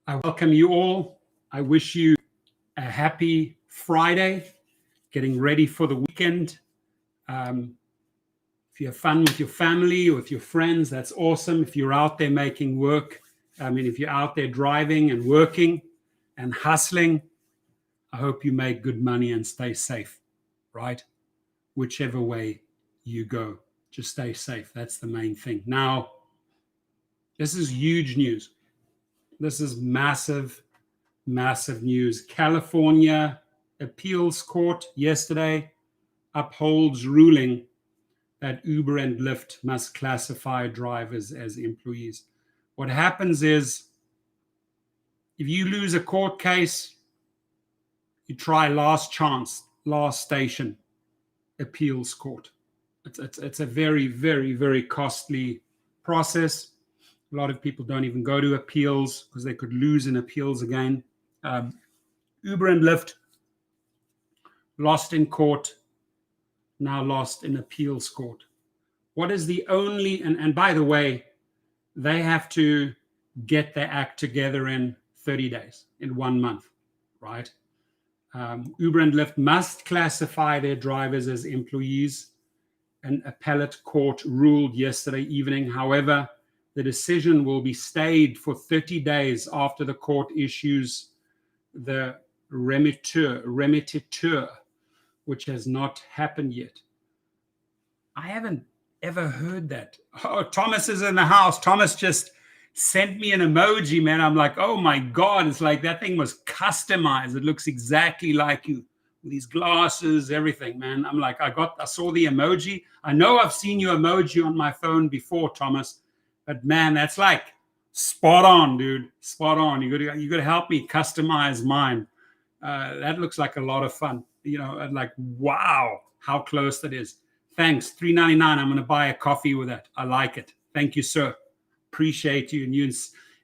I welcome you all. I wish you a happy Friday, getting ready for the weekend. If you have fun with your family or with your friends, that's awesome. If you're out there making work, if you're out there driving and working and hustling, I hope you make good money and stay safe, right? Whichever way you go, just stay safe. That's the main thing. Now, this is huge news. This is massive news. California appeals court yesterday upholds ruling that Uber and Lyft must classify drivers as employees. What happens is, if you lose a court case, you try last chance, last station, appeals court. It's a very, very, very costly process. A lot of people don't even go to appeals because they could lose in appeals again. Uber and Lyft lost in court, now lost in appeals court. What is the only, and by the way, they have to get their act together in 30 days, in 1 month, right? Uber and Lyft must classify their drivers as employees. An appellate court ruled yesterday evening. However, the decision will be stayed for 30 days after the court issues the remititure, which has not happened yet. I haven't ever heard that. Oh, Thomas is in the house. Thomas just sent me an emoji, man. I'm like, oh my God, it's like that thing was customized. It looks exactly like you with these glasses, everything, man. I'm like, I saw the emoji. I know I've seen your emoji on my phone before, Thomas. But man, that's like spot on, dude. Spot on. You got to help me customize mine. That looks like a lot of fun. I'm like, wow, how close that is. Thanks. $3.99. I'm going to buy a coffee with that. I like it. Thank you, sir. Appreciate you. And you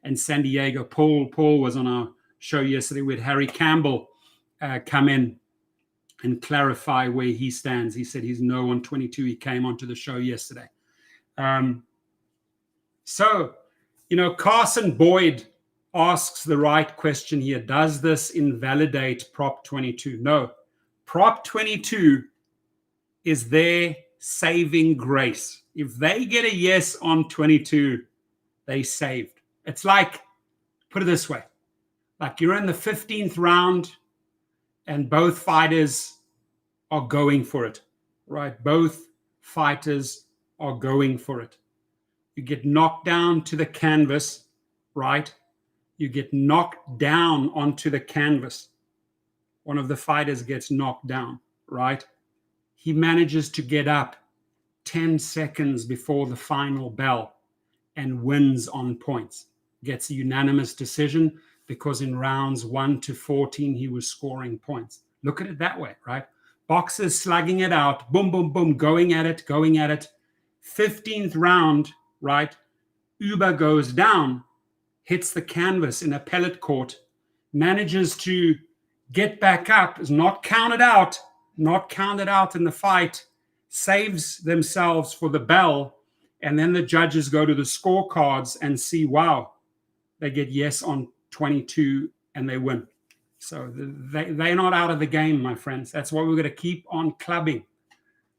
and San Diego. Paul was on our show yesterday with Harry Campbell come in and clarify where he stands. He said he's no on 22. He came onto the show yesterday. So, Carson Boyd asks the right question here. Does this invalidate Prop 22? No. Prop 22 is their saving grace. If they get a yes on 22, they saved. It's like, put it this way, like you're in the 15th round and both fighters are going for it, right? Both fighters are going for it. You get knocked down to the canvas, right? You get knocked down onto the canvas. One of the fighters gets knocked down, right? He manages to get up 10 seconds before the final bell and wins on points. Gets a unanimous decision because in rounds 1 to 14, he was scoring points. Look at it that way, right? Boxers slugging it out, boom, boom, boom, going at it. 15th round, right? Uber goes down, hits the canvas in appellate court, manages to get back up, is not counted out in the fight, saves themselves for the bell, and then the judges go to the scorecards and see, wow, they get yes on 22 and they win. So they're not out of the game, my friends. That's why we're going to keep on clubbing,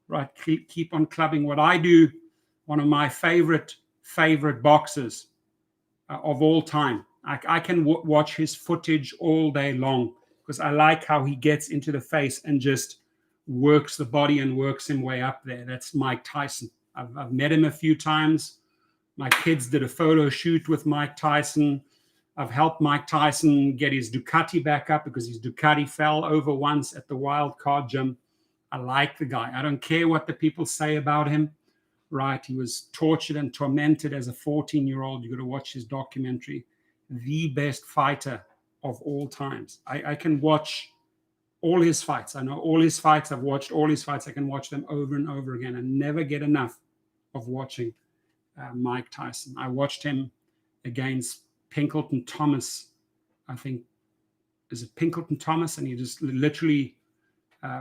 right? Keep on clubbing. What I do, one of my favorite boxers of all time. I can watch his footage all day long because I like how he gets into the face and just works the body and works him way up there. That's Mike Tyson. I've met him a few times. My kids did a photo shoot with Mike Tyson. I've helped Mike Tyson get his Ducati back up because his Ducati fell over once at the Wild Card Gym. I like the guy. I don't care what the people say about him, right? He was tortured and tormented as a 14-year-old. You got to watch his documentary. The best fighter of all times. I can watch all his fights. I know all his fights. I've watched all his fights. I can watch them over and over again and never get enough of watching Mike Tyson. I watched him against Pinkleton Thomas. I think, is it Pinkleton Thomas? And he just literally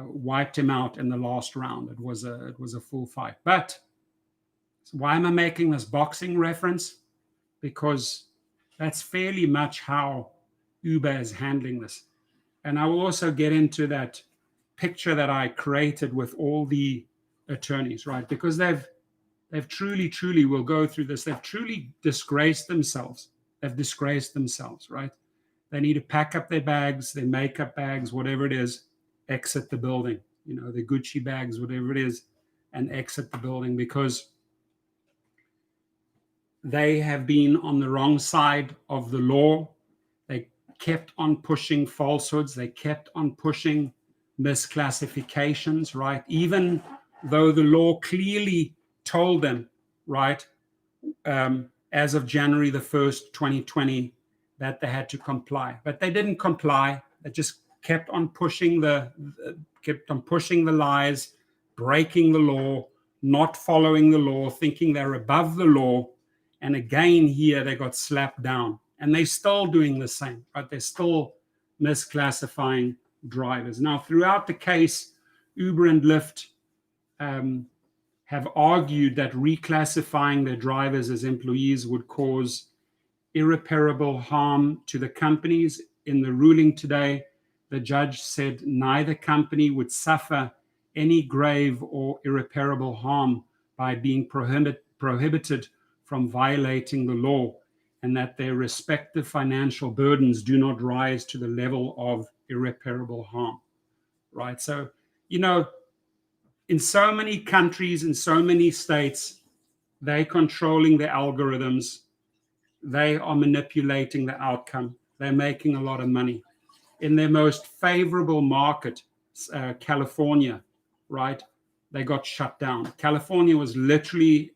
wiped him out in the last round. It was a full fight. But why am I making this boxing reference? Because That's fairly much how Uber is handling this. And I will also get into that picture that I created with all the attorneys, right? Because they've truly will go through this. They've truly disgraced themselves. They've disgraced themselves, right? They need to pack up their bags, their makeup bags, whatever it is, exit the building, their Gucci bags, whatever it is, and exit the building, because they have been on the wrong side of the law. They kept on pushing falsehoods. They kept on pushing misclassifications, right? Even though the law clearly told them, right, as of January the 1st, 2020, that they had to comply. But they didn't comply. They just kept on pushing the lies, breaking the law, not following the law, thinking they're above the law. And again, here they got slapped down. And they're still doing the same, right? They're still misclassifying drivers. Now, throughout the case, Uber and Lyft have argued that reclassifying their drivers as employees would cause irreparable harm to the companies. In the ruling today, the judge said neither company would suffer any grave or irreparable harm by being prohibited from violating the law, and that their respective financial burdens do not rise to the level of irreparable harm, right? So, in so many countries, in so many states, they're controlling the algorithms. They are manipulating the outcome. They're making a lot of money. In their most favorable market, California, right, they got shut down. California was literally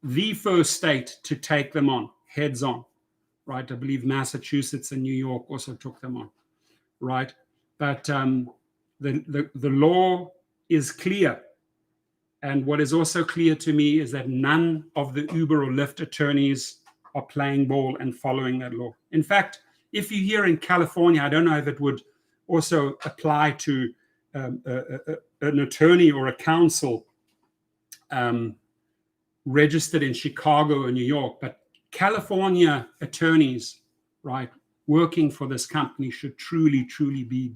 the first state to take them on, heads on, right? I believe Massachusetts and New York also took them on, right? But the law is clear. And what is also clear to me is that none of the Uber or Lyft attorneys are playing ball and following that law. In fact, if you're here in California, I don't know if it would also apply to an attorney or a counsel registered in Chicago or New York, but California attorneys, right, working for this company should truly be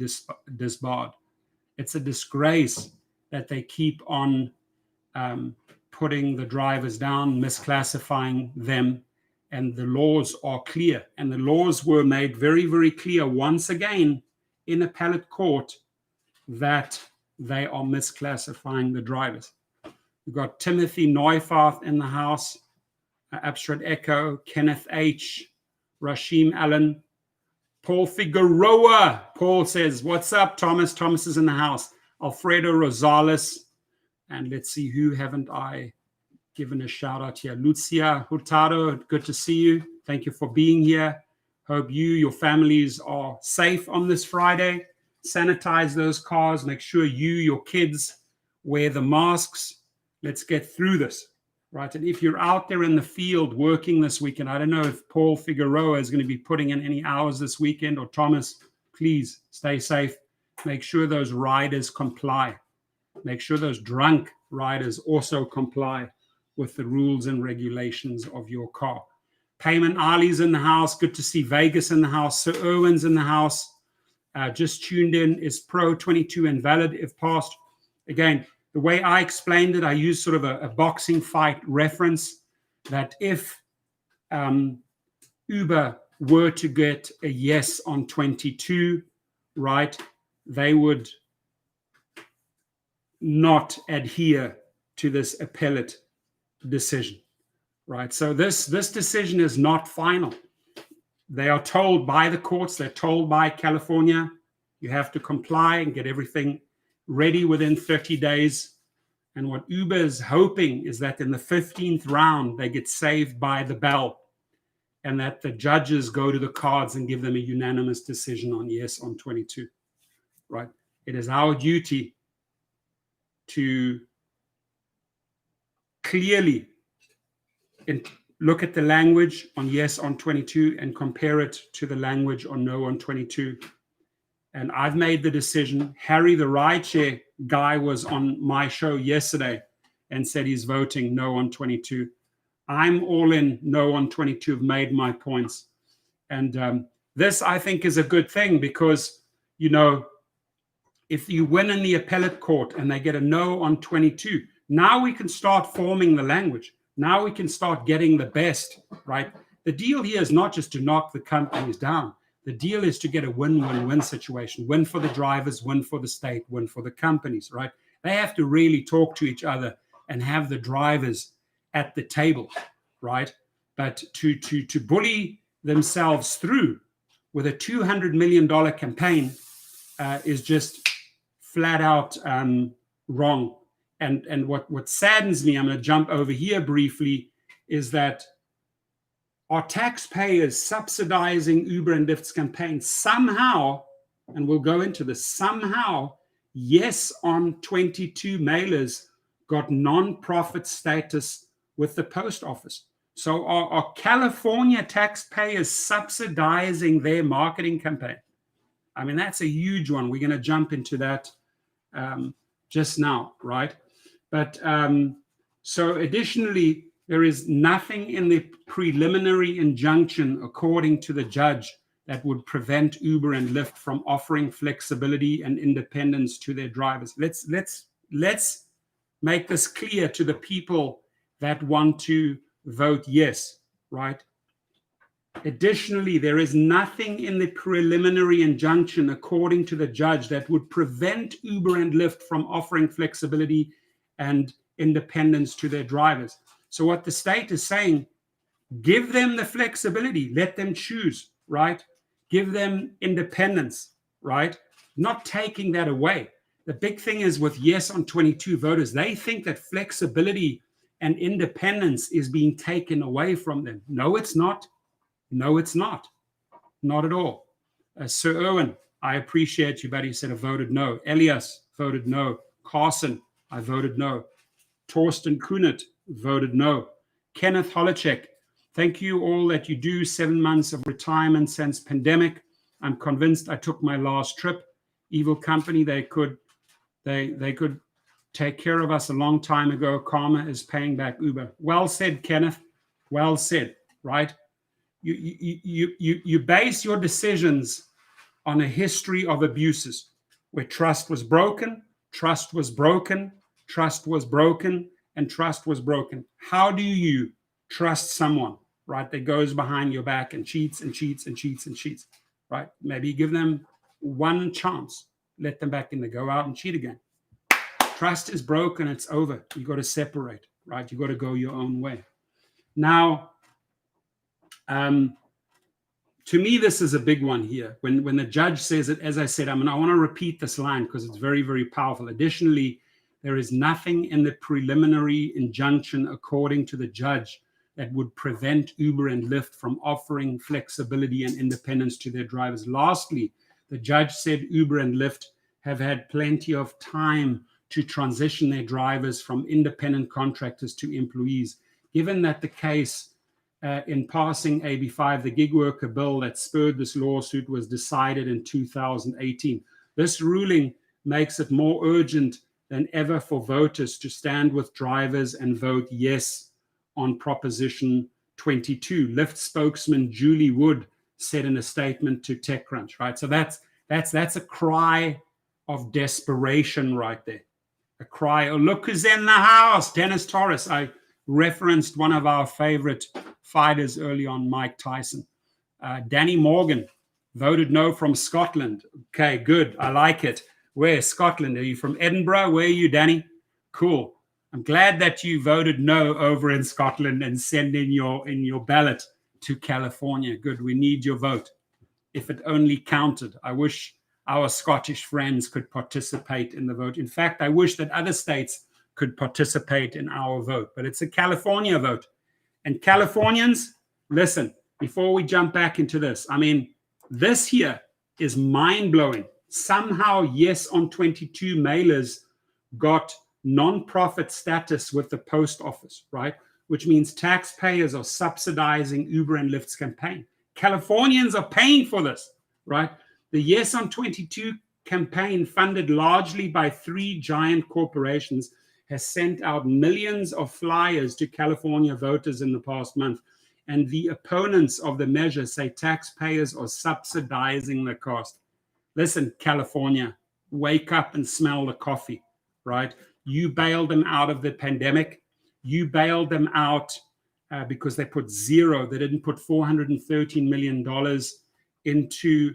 disbarred. It's a disgrace that they keep on putting the drivers down, misclassifying them, and the laws are clear. And the laws were made very, very clear once again in appellate court that they are misclassifying the drivers. We've got Timothy Neufarth in the house, Abstract Echo, Kenneth H., Rashim Allen, Paul Figueroa. Paul says, what's up, Thomas? Thomas is in the house. Alfredo Rosales. And let's see, who haven't I given a shout out here? Lucia Hurtado, good to see you. Thank you for being here. Hope you, your families are safe on this Friday. Sanitize those cars. Make sure you, your kids, wear the masks. Let's get through this, right? And if you're out there in the field working this weekend, I don't know if Paul Figueroa is going to be putting in any hours this weekend, or Thomas, please stay safe. Make sure those riders comply. Make sure those drunk riders also comply with the rules and regulations of your car. Payman Ali's in the house. Good to see Vegas in the house. Sir Irwin's in the house. Just tuned in. Is Pro 22 invalid if passed? Again, the way I explained it, I used sort of a boxing fight reference that if Uber were to get a yes on 22, right, they would not adhere to this appellate decision, right? So this decision is not final. They are told by the courts, they're told by California, you have to comply and get everything ready within 30 days. And what Uber is hoping is that in the 15th round, they get saved by the bell and that the judges go to the cards and give them a unanimous decision on yes on 22, right? It is our duty to clearly look at the language on yes on 22 and compare it to the language on no on 22. And I've made the decision. Harry, the rideshare guy, was on my show yesterday and said he's voting no on 22. I'm all in no on 22. I've made my points. And this, I think, is a good thing because, you know, if you win in the appellate court and they get a no on 22, now we can start forming the language. Now we can start getting the best, right? The deal here is not just to knock the companies down. The deal is to get a win-win-win situation. Win for the drivers, win for the state, win for the companies, right? They have to really talk to each other and have the drivers at the table, right? But to bully themselves through with a $200 million campaign is just flat out wrong. And what saddens me, I'm going to jump over here briefly, is that are taxpayers subsidizing Uber and Lyft's campaign somehow, and we'll go into this, somehow, yes on 22 mailers got non-profit status with the post office. So are California taxpayers subsidizing their marketing campaign? I mean, that's a huge one. We're going to jump into that just now, right? But so additionally, there is nothing in the preliminary injunction, according to the judge, that would prevent Uber and Lyft from offering flexibility and independence to their drivers. Let's make this clear to the people that want to vote yes, right? Additionally, there is nothing in the preliminary injunction, according to the judge, that would prevent Uber and Lyft from offering flexibility and independence to their drivers. So what the state is saying, give them the flexibility, let them choose, right? Give them independence, right? Not taking that away. The big thing is with yes on 22 voters, they think that flexibility and independence is being taken away from them. No, it's not. No, it's not. Not at all. Sir Irwin, I appreciate you, but he said I voted no. Elias voted no. Carson, I voted no. Torsten Kunert voted no. Kenneth Holacek, thank you all that you do. 7 months of retirement since pandemic. I'm convinced I took my last trip. Evil company, they could take care of us a long time ago. Karma is paying back Uber. Well said, Kenneth. Well said, right? You base your decisions on a history of abuses where trust was broken, trust was broken, trust was broken, and trust was broken. How do you trust someone, right, that goes behind your back and cheats and cheats and cheats and cheats, right? Maybe give them one chance, let them back in, they go out and cheat again. Trust is broken, it's over. You got to separate, right? You got to go your own way. Now, to me, this is a big one here. When the judge says it, as I said, I want to repeat this line because it's very, very powerful. Additionally, there is nothing in the preliminary injunction, according to the judge, that would prevent Uber and Lyft from offering flexibility and independence to their drivers. Lastly, the judge said Uber and Lyft have had plenty of time to transition their drivers from independent contractors to employees. Given that the case in passing AB5, the gig worker bill that spurred this lawsuit, was decided in 2018. This ruling makes it more urgent than ever for voters to stand with drivers and vote yes on Proposition 22. Lyft spokesman Julie Wood said in a statement to TechCrunch, right? So that's a cry of desperation right there. A cry, oh, look who's in the house, Dennis Torres. I referenced one of our favorite fighters early on, Mike Tyson. Danny Morgan voted no from Scotland. Okay, good. I like it. Where? Scotland. Are you from Edinburgh? Where are you, Danny? Cool. I'm glad that you voted no over in Scotland and send in your ballot to California. Good. We need your vote. If it only counted. I wish our Scottish friends could participate in the vote. In fact, I wish that other states could participate in our vote, but it's a California vote. And Californians, listen, before we jump back into this, I mean, this here is mind-blowing. Somehow, yes on 22 mailers got non-profit status with the post office, right? Which means taxpayers are subsidizing Uber and Lyft's campaign. Californians are paying for this, right? The Yes on 22 campaign, funded largely by 3 giant corporations, has sent out millions of flyers to California voters in the past month. And the opponents of the measure say taxpayers are subsidizing the cost. Listen, California, wake up and smell the coffee, right? You bailed them out of the pandemic. You bailed them out because they put zero. They didn't put $413 million into,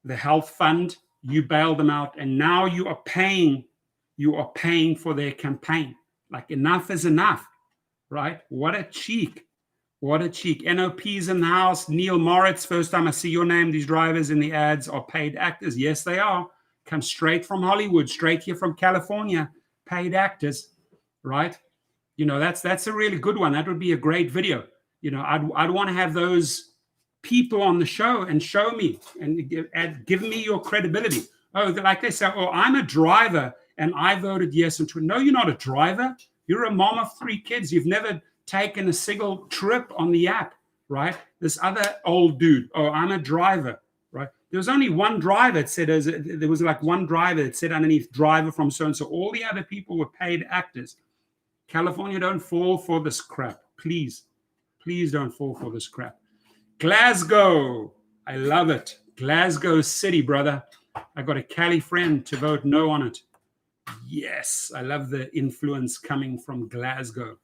the health fund. You bailed them out, and now you are paying for their campaign. Like, enough is enough, right? What a cheek. What a cheek. NOP's in the house. Neil Moritz, first time I see your name. These drivers in the ads are paid actors. Yes, they are. Come straight from Hollywood, straight here from California. Paid actors, right? That's a really good one. That would be a great video. I'd want to have those people on the show and show me and give me your credibility. Oh, like they say, oh, I'm a driver and I voted yes. And no, you're not a driver. You're a mom of 3 kids. You've never taken a single trip on the app, right? This other old dude, oh, I'm a driver, right? There was only one driver. It said there was like one driver that said underneath driver from so-and-so. All the other people were paid actors. California, don't fall for this crap. Please don't fall for this crap. Glasgow, I love it. Glasgow City, brother. I got a Cali friend to vote no on it. Yes, I love the influence coming from Glasgow.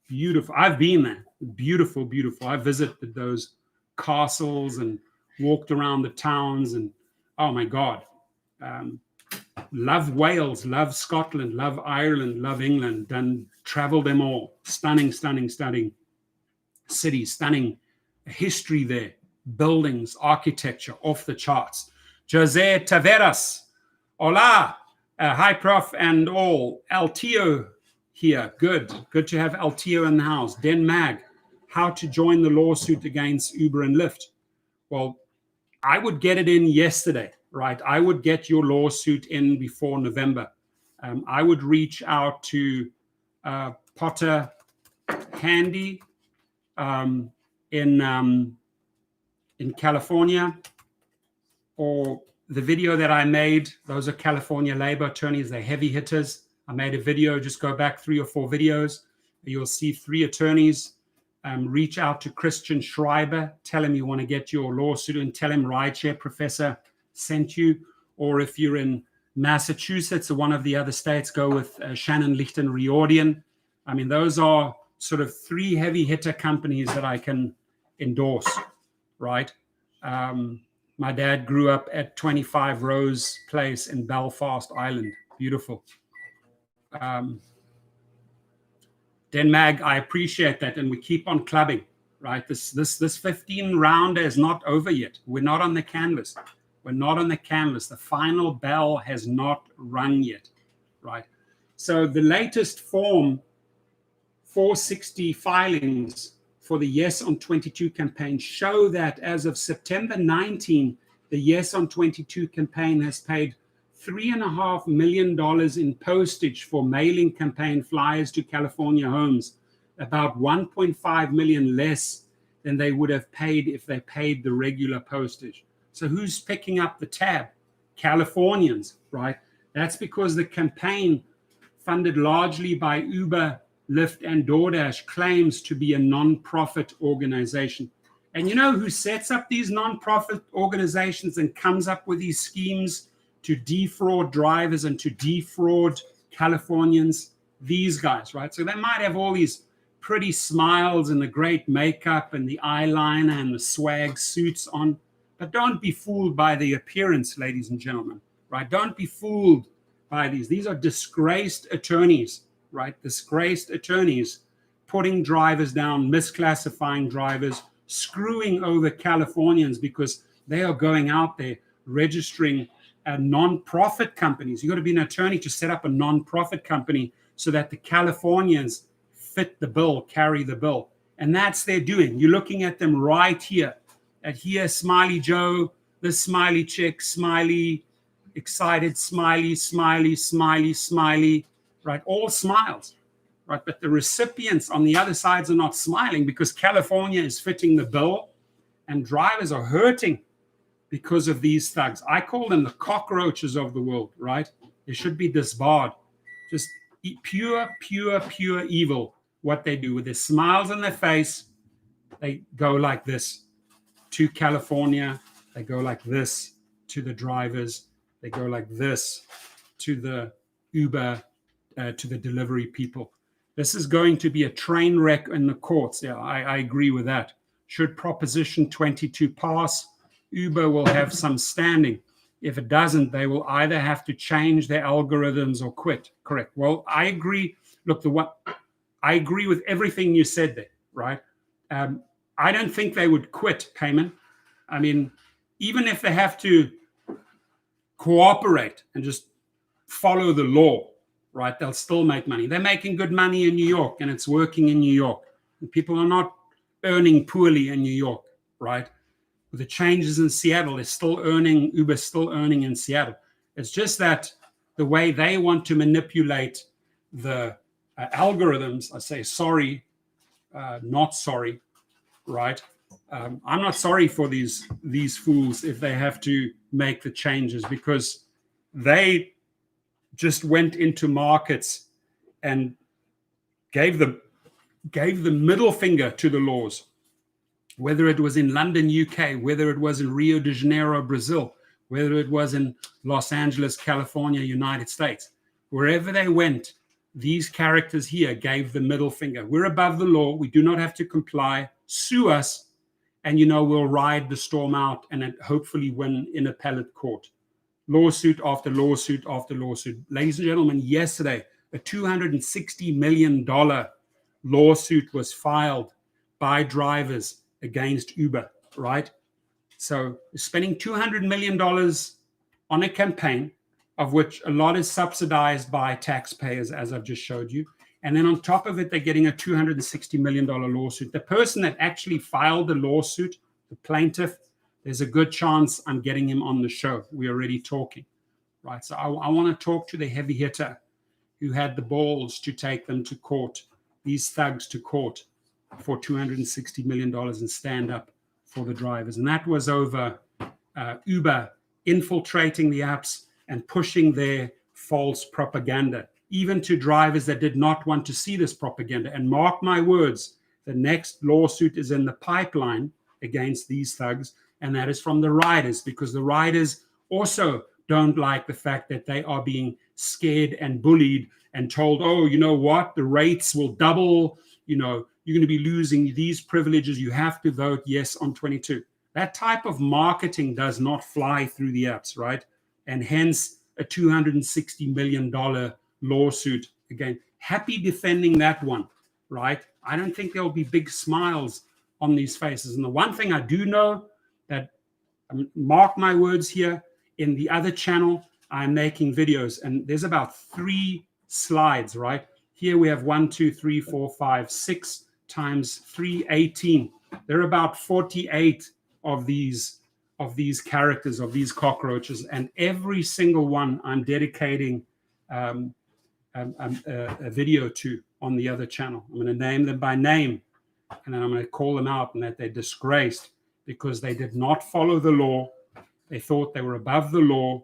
Beautiful. I've been there. Beautiful, beautiful. I visited those castles and walked around the towns, and oh my God. Love Wales, love Scotland, love Ireland, love England, travel them all. Stunning, stunning, stunning cities, stunning history there, buildings, architecture, off the charts. Jose Taveras, hola, hi Prof and all. Altio here, good to have Altio in the house. Den Mag, how to join the lawsuit against Uber and Lyft. Well, I would get it in yesterday, right? I would get your lawsuit in before November. I would reach out to Potter Handy in California, or the video that I made. Those are California labor attorneys. They're heavy hitters. I made a video. Just go back 3 or 4 videos. You'll see 3 attorneys. Reach out to Christian Schreiber. Tell him you want to get your lawsuit, and tell him Rideshare Professor sent you. Or if you're in Massachusetts or one of the other states, go with Shannon Lichten Riordan. I mean, those are sort of 3 heavy hitter companies that I can endorse, right? My dad grew up at 25 Rose Place in Belfast, Ireland. Beautiful. Denmag, I appreciate that, and we keep on clubbing, right? This 15 rounder is not over yet. We're not on the canvas. We're not on the canvas. The final bell has not rung yet, right? So the latest form 460 filings for the Yes on 22 campaign show that as of September 19, the Yes on 22 campaign has paid $3.5 million in postage for mailing campaign flyers to California homes, about 1.5 million less than they would have paid if they paid the regular postage. So who's picking up the tab? Californians, right? That's because the campaign, funded largely by Uber, Lyft, and DoorDash, claims to be a non-profit organization. And you know who sets up these non-profit organizations and comes up with these schemes to defraud drivers and to defraud Californians? These guys, right? So they might have all these pretty smiles and the great makeup and the eyeliner and the swag suits on, but don't be fooled by the appearance, ladies and gentlemen, right? Don't be fooled by these. These are disgraced attorneys, right? Disgraced attorneys putting drivers down, misclassifying drivers, screwing over Californians because they are going out there registering non-profit companies. You got to be an attorney to set up a non-profit company so that the Californians fit the bill, carry the bill. And that's their doing. You're looking at them right here. At here, Smiley Joe, this smiley chick, smiley, excited, smiley, smiley, smiley, smiley, right? All smiles, right? But the recipients on the other sides are not smiling because California is fitting the bill and drivers are hurting because of these thugs. I call them the cockroaches of the world, right? They should be disbarred. Just pure evil. What they do with their smiles on their face, they go like this to California. They go like this to the drivers. They go like this to the Uber, to the delivery people. This is going to be a train wreck in the courts. Yeah, I agree with that. Should Proposition 22 pass, Uber will have some standing. If it doesn't, they will either have to change their algorithms or quit. Correct. Well, I agree. Look, I agree with everything you said there, right? I don't think they would quit, Cayman. I mean, even if they have to cooperate and just follow the law, right, they'll still make money. They're making good money in New York, and it's working in New York. And people are not earning poorly in New York, right? With the changes in Seattle, they're still earning, Uber's still earning in Seattle. It's just that the way they want to manipulate the algorithms, I say sorry, not sorry, right? I'm not sorry for these fools if they have to make the changes, because they just went into markets and gave the middle finger to the laws, whether it was in London, UK, whether it was in Rio de Janeiro, Brazil, whether it was in Los Angeles, California, United States. Wherever they went, these characters here gave the middle finger. We're above the law. We do not have to comply. Sue us, and we'll ride the storm out and hopefully win in appellate court. Lawsuit after lawsuit after lawsuit. Ladies and gentlemen, yesterday, a $260 million lawsuit was filed by drivers against Uber, right? So spending $200 million on a campaign, of which a lot is subsidized by taxpayers, as I've just showed you. And then on top of it, they're getting a $260 million lawsuit. The person that actually filed the lawsuit, the plaintiff, there's a good chance I'm getting him on the show. We're already talking, right? So I want to talk to the heavy hitter who had the balls to take them to court, these thugs to court for $260 million and stand up for the drivers. And that was over Uber infiltrating the apps and pushing their false propaganda, even to drivers that did not want to see this propaganda. And mark my words, the next lawsuit is in the pipeline against these thugs, and that is from the riders, because the riders also don't like the fact that they are being scared and bullied and told, oh, you know what, the rates will double, you're going to be losing these privileges, you have to vote yes on 22. That type of marketing does not fly through the apps, right? And hence a $260 million lawsuit. Again, happy defending that one, right? I don't think there'll be big smiles on these faces. And the one thing I do know, that mark my words here, in the other channel, I'm making videos, and there's about 3 slides, right? Here we have 1, 2, 3, 4, 5, 6 times 3, 18. There are about 48 of these characters, of these cockroaches, and every single one I'm dedicating a video to on the other channel. I'm going to name them by name, and then I'm going to call them out and that they're disgraced because they did not follow the law. They thought they were above the law,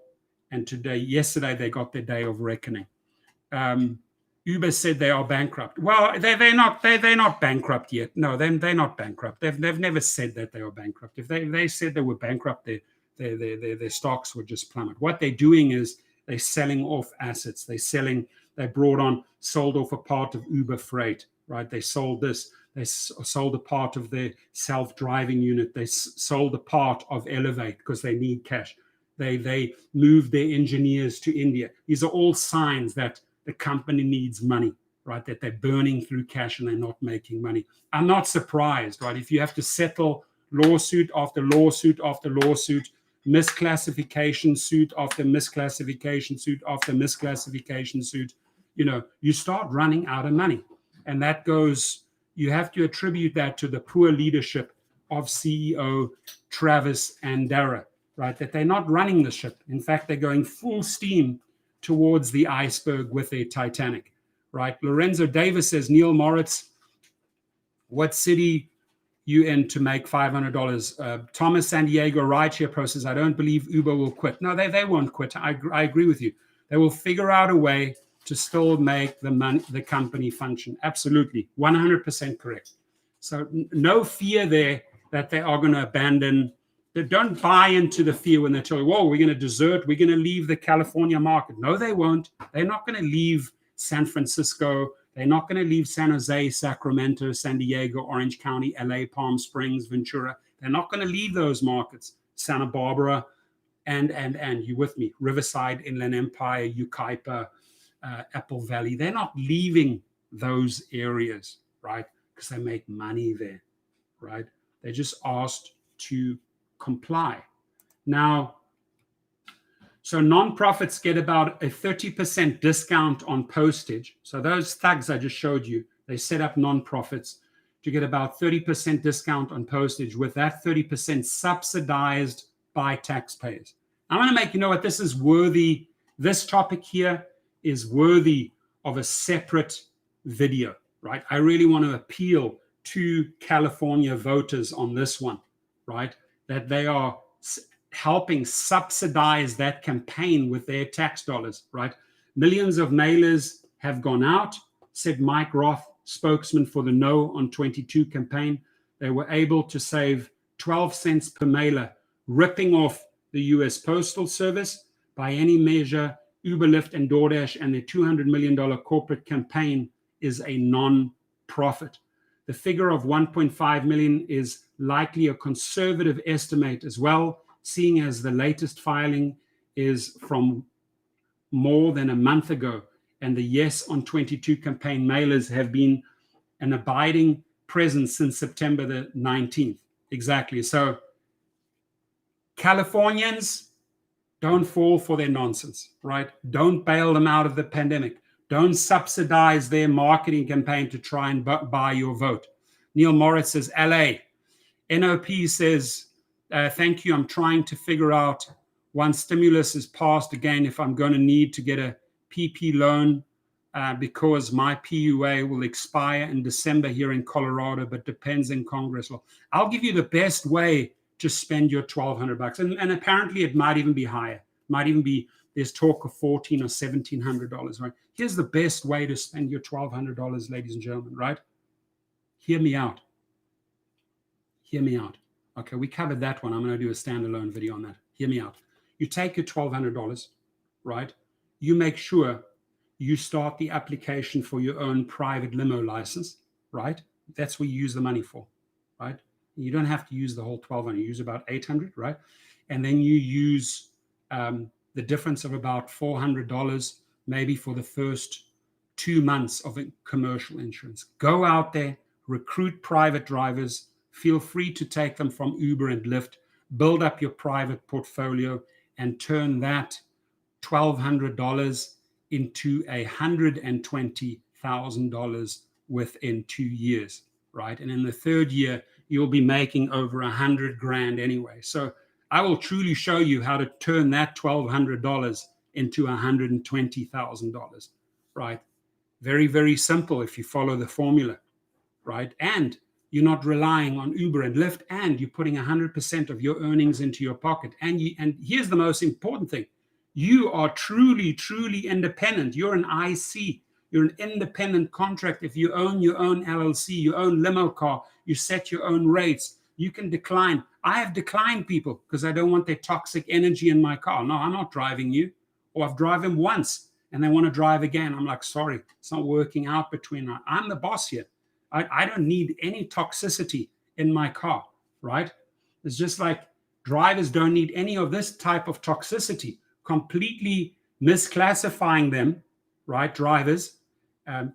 and yesterday they got their day of reckoning. Uber said they are bankrupt. Well, they're not bankrupt yet. No, they're not bankrupt. They've never said that they are bankrupt. If they said they were bankrupt, their stocks would just plummet. What they're doing is they're selling off assets. They sold off a part of Uber Freight, right? They sold this. They sold a part of their self-driving unit. They sold a part of Elevate because they need cash. They moved their engineers to India. These are all signs that the company needs money, right? That they're burning through cash and they're not making money. I'm not surprised, right? If you have to settle lawsuit after lawsuit after lawsuit, misclassification suit after misclassification suit after misclassification suit, you start running out of money. And that goes, you have to attribute that to the poor leadership of CEO Travis and Dara, right? That they're not running the ship. In fact, they're going full steam towards the iceberg with their Titanic, right? Lorenzo Davis says, Neil Moritz, what city you in to make $500? Thomas San Diego Rideshare Pro says, I don't believe Uber will quit. No, they won't quit. I agree with you. They will figure out a way to still make the company function. Absolutely, 100% correct. So no fear there that they are going to abandon. Don't buy into the fear when they tell you, whoa, we're going to desert, we're going to leave the California market. No, they won't. They're not going to leave San Francisco. They're not going to leave San Jose, Sacramento, San Diego, Orange County, LA, Palm Springs, Ventura. They're not going to leave those markets. Santa Barbara, and you with me, Riverside, Inland Empire, Yucaipa, Apple Valley. They're not leaving those areas, right? Because they make money there, right? They're just asked to comply. Now, so nonprofits get about a 30% discount on postage. So those thugs I just showed you, they set up nonprofits to get about 30% discount on postage, with that 30% subsidized by taxpayers. I want to make you know what this is worthy. This topic here is worthy of a separate video, right? I really want to appeal to California voters on this one, right? That they are helping subsidize that campaign with their tax dollars, right? Millions of mailers have gone out, said Mike Roth, spokesman for the No on 22 campaign. They were able to save 12 cents per mailer, ripping off the US Postal Service. By any measure, Uber, Lyft, and DoorDash and their $200 million corporate campaign is a non-profit. The figure of 1.5 million is likely a conservative estimate as well, seeing as the latest filing is from more than a month ago, and the Yes on 22 campaign mailers have been an abiding presence since September the 19th. Exactly. So Californians, don't fall for their nonsense, right? Don't bail them out of the pandemic. Don't subsidize their marketing campaign to try and buy your vote. Neil Moritz says, LA. NOP says, thank you. I'm trying to figure out once stimulus is passed again if I'm going to need to get a PP loan because my PUA will expire in December here in Colorado, but depends in Congress. Well, I'll give you the best way to spend your $1,200. And apparently it might even be higher. Might even be, there's talk of $1,400 or $1,700, right? Here's the best way to spend your $1,200, ladies and gentlemen, right? Hear me out. Hear me out. Okay, we covered that one. I'm going to do a standalone video on that. Hear me out. You take your $1,200, right? You make sure you start the application for your own private limo license, right? That's what you use the money for, right? You don't have to use the whole 1,200. You use about 800, right? And then you use the difference of about $400 maybe for the first 2 months of commercial insurance. Go out there, recruit private drivers. Feel free to take them from Uber and Lyft. Build up your private portfolio and turn that $1,200 into $120,000 within 2 years, right? And in the third year, you'll be making over $100,000 anyway. So I will truly show you how to turn that $1,200 into $120,000, right? Very, very simple if you follow the formula, right? And you're not relying on Uber and Lyft, and you're putting 100% of your earnings into your pocket. And here's the most important thing. You are truly, truly independent. You're an IC. You're an independent contractor. If you own your own LLC, you own limo car, you set your own rates, you can decline. I have declined people because I don't want their toxic energy in my car. No, I'm not driving you. Or I've driven them once and they want to drive again. I'm like, sorry, it's not working out between us. I'm the boss here. I don't need any toxicity in my car, right? It's just like drivers don't need any of this type of toxicity, completely misclassifying them, right? Drivers,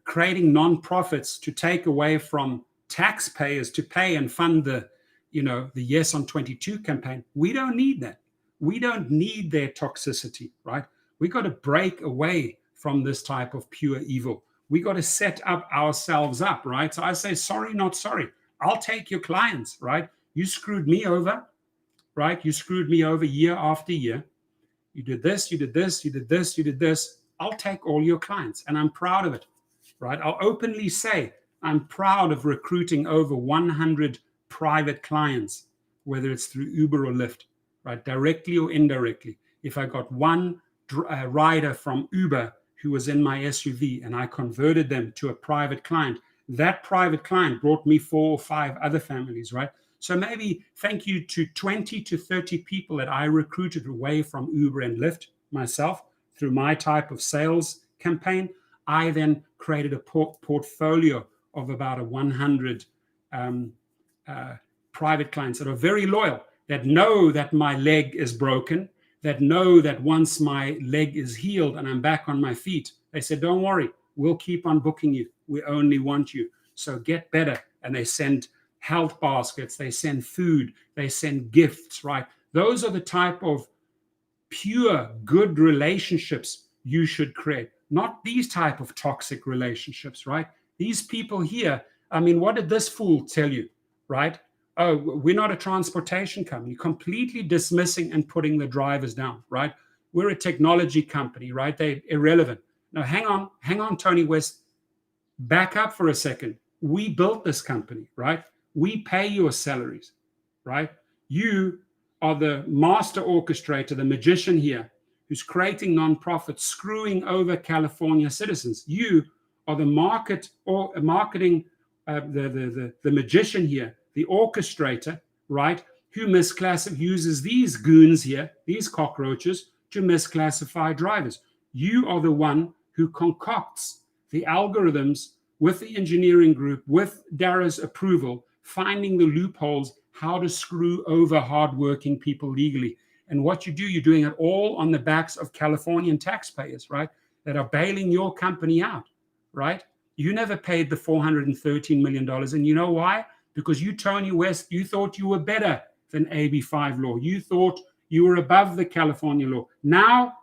creating nonprofits to take away from taxpayers to pay and fund the Yes on 22 campaign. We don't need that. We don't need their toxicity, right? We got to break away from this type of pure evil. We got to set up ourselves up, right? So I say, sorry, not sorry. I'll take your clients, right? You screwed me over, right? You screwed me over year after year. You did this, you did this, you did this, you did this. I'll take all your clients, and I'm proud of it, right? I'll openly say I'm proud of recruiting over 100 private clients, whether it's through Uber or Lyft, right? Directly or indirectly. If I got one rider from Uber who was in my SUV, and I converted them to a private client. That private client brought me 4 or 5 other families, right? So maybe thank you to 20 to 30 people that I recruited away from Uber and Lyft myself through my type of sales campaign. I then created a portfolio of about 100 private clients that are very loyal, that know that my leg is broken, that know that once my leg is healed and I'm back on my feet, they said, don't worry, we'll keep on booking you. We only want you. So get better. And they send health baskets, they send food, they send gifts, right? Those are the type of pure good relationships you should create, not these type of toxic relationships, right? These people here, I mean, what did this fool tell you, right? Oh, we're not a transportation company, completely dismissing and putting the drivers down, right? We're a technology company, right? They're irrelevant. Now, hang on, Tony West, back up for a second. We built this company, right? We pay your salaries, right? You are the master orchestrator, the magician here, who's creating nonprofits, screwing over California citizens. You are the marketing, the magician here, the orchestrator, right? Who uses these goons here, these cockroaches, to misclassify drivers. You are the one who concocts the algorithms with the engineering group, with Dara's approval, finding the loopholes, how to screw over hardworking people legally. And what you do, you're doing it all on the backs of Californian taxpayers, right? That are bailing your company out, right? You never paid the $413 million. And you know why? Because you, Tony West, you thought you were better than AB5 law. You thought you were above the California law. Now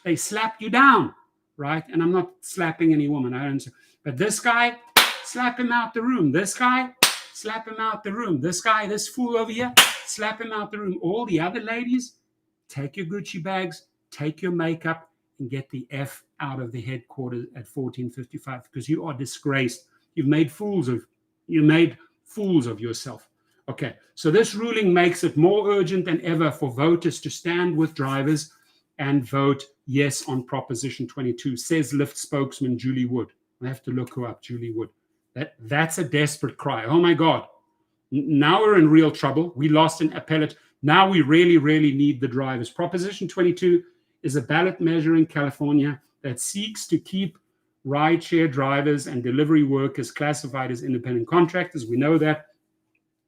they slap you down, right? And I'm not slapping any woman. I don't. But this guy, slap him out the room. This guy, slap him out the room. This guy, this fool over here, slap him out the room. All the other ladies, take your Gucci bags, take your makeup, and get the F out of the headquarters at 1455, because you are disgraced. You've made fools of yourself. Okay, so this ruling makes it more urgent than ever for voters to stand with drivers and vote yes on Proposition 22, says Lyft spokesman Julie Wood. I have to look her up, Julie Wood. That's a desperate cry. Oh my God. Now we're in real trouble. We lost an appellate. Now we really, really need the drivers. Proposition 22 is a ballot measure in California that seeks to keep rideshare drivers and delivery workers classified as independent contractors. We know that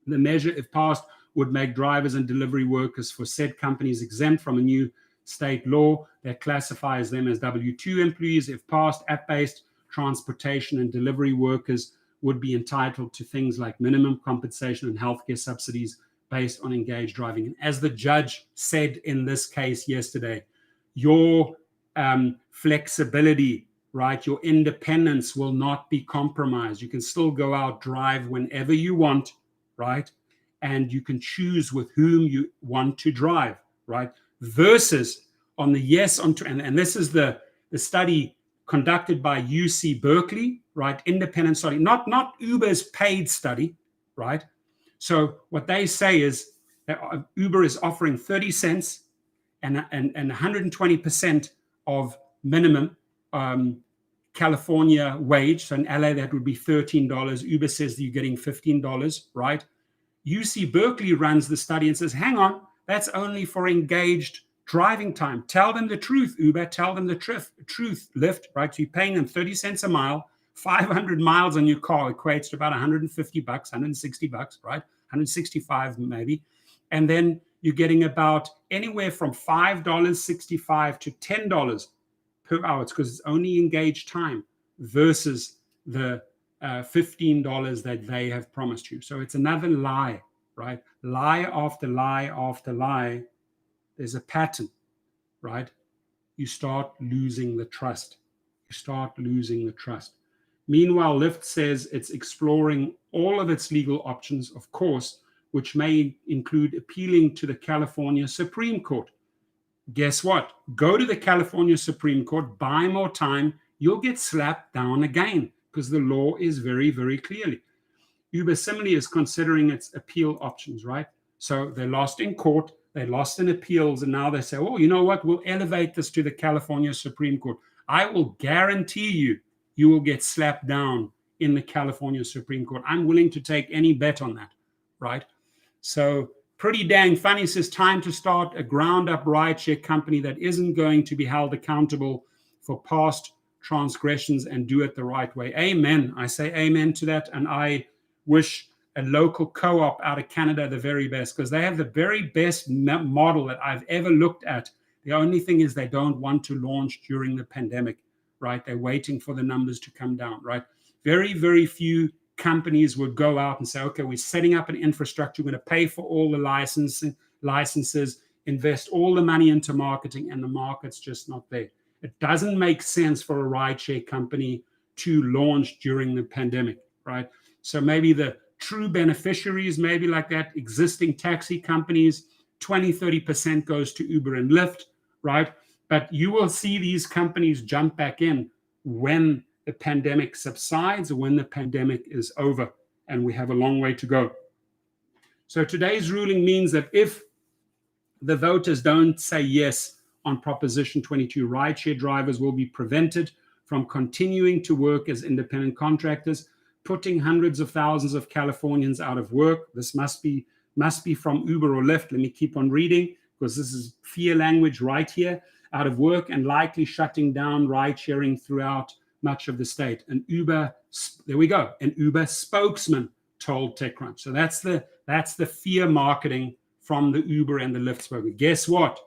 the measure, if passed, would make drivers and delivery workers for said companies exempt from a new state law that classifies them as W-2 employees. If passed, app-based transportation and delivery workers would be entitled to things like minimum compensation and healthcare subsidies based on engaged driving. And as the judge said in this case yesterday, your flexibility, right, your independence will not be compromised. You can still go out, drive whenever you want, right? And you can choose with whom you want to drive, right? Versus on the yes, and this is the study conducted by UC Berkeley, right? Independent study, not Uber's paid study, right? So what they say is that Uber is offering 30 cents and 120% of minimum California wage. So in LA, that would be $13. Uber says that you're getting $15, right? UC Berkeley runs the study and says, hang on, that's only for engaged driving time. Tell them the truth, Uber. Tell them the truth, Lyft, right? So you're paying them 30 cents a mile. 500 miles on your car equates to about $150, $160, right? 165 maybe. And then you're getting about anywhere from $5.65 to $10 per hour. It's because it's only engaged time versus the $15 that they have promised you. So it's another lie, right? Lie after lie after lie. There's a pattern, right? You start losing the trust. You start losing the trust. Meanwhile, Lyft says it's exploring all of its legal options, of course, which may include appealing to the California Supreme Court. Guess what? Go to the California Supreme Court, buy more time, you'll get slapped down again because the law is very, very clearly. Uber similarly is considering its appeal options, right? So they lost in court, they lost in appeals, and now they say, oh, you know what? We'll elevate this to the California Supreme Court. I will guarantee you, you will get slapped down in the California Supreme Court. I'm willing to take any bet on that, right? So pretty dang funny. It says time to start a ground-up rideshare company that isn't going to be held accountable for past transgressions and do it the right way. Amen. I say amen to that, and I wish a local co-op out of Canada the very best, because they have the very best model that I've ever looked at. The only thing is they don't want to launch during the pandemic, right? They're waiting for the numbers to come down, right? Very, very few companies would go out and say, okay, we're setting up an infrastructure, we're going to pay for all the licenses, invest all the money into marketing, and the market's just not there. It doesn't make sense for a rideshare company to launch during the pandemic, right? So maybe the true beneficiaries, maybe like that, existing taxi companies, 20-30% goes to Uber and Lyft, right? But you will see these companies jump back in when the pandemic subsides or when the pandemic is over, and we have a long way to go. So today's ruling means that if the voters don't say yes on Proposition 22, rideshare drivers will be prevented from continuing to work as independent contractors, putting hundreds of thousands of Californians out of work. This must be from Uber or Lyft. Let me keep on reading, because this is fear language right here. Out of work and likely shutting down ride sharing throughout much of the state. An Uber, there we go, an Uber spokesman told TechCrunch. So that's the fear marketing from the Uber and the Lyft spokesman. Guess what?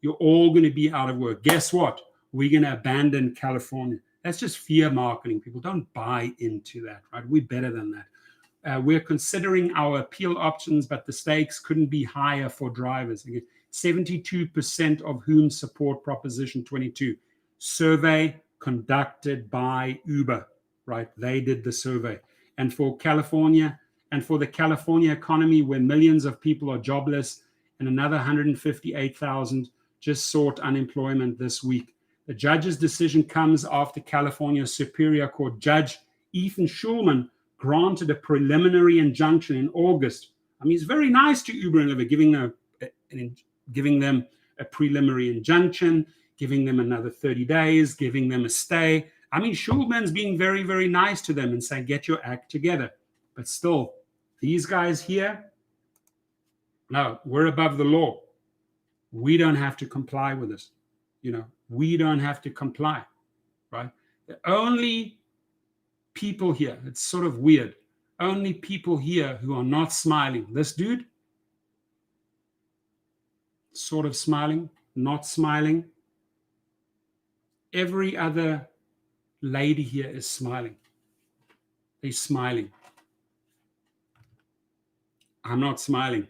You're all going to be out of work. Guess what? We're going to abandon California. That's just fear marketing. People don't buy into that, right? We're better than that. We're considering our appeal options, but the stakes couldn't be higher for drivers. Again, 72% of whom support Proposition 22. Survey conducted by Uber, right? They did the survey. And for California, and for the California economy, where millions of people are jobless and another 158,000 just sought unemployment this week. The judge's decision comes after California Superior Court Judge Ethan Schulman granted a preliminary injunction in August. I mean, he's very nice to Uber and Lyft, giving them a preliminary injunction, giving them another 30 days, giving them a stay. I mean, Schulman's being very, very nice to them and saying, get your act together. But still, these guys here, no, we're above the law. We don't have to comply with this. We don't have to comply, right? The only people here, it's sort of weird, only people here who are not smiling. This dude, sort of smiling, not smiling. Every other lady here is smiling. They're smiling. I'm not smiling.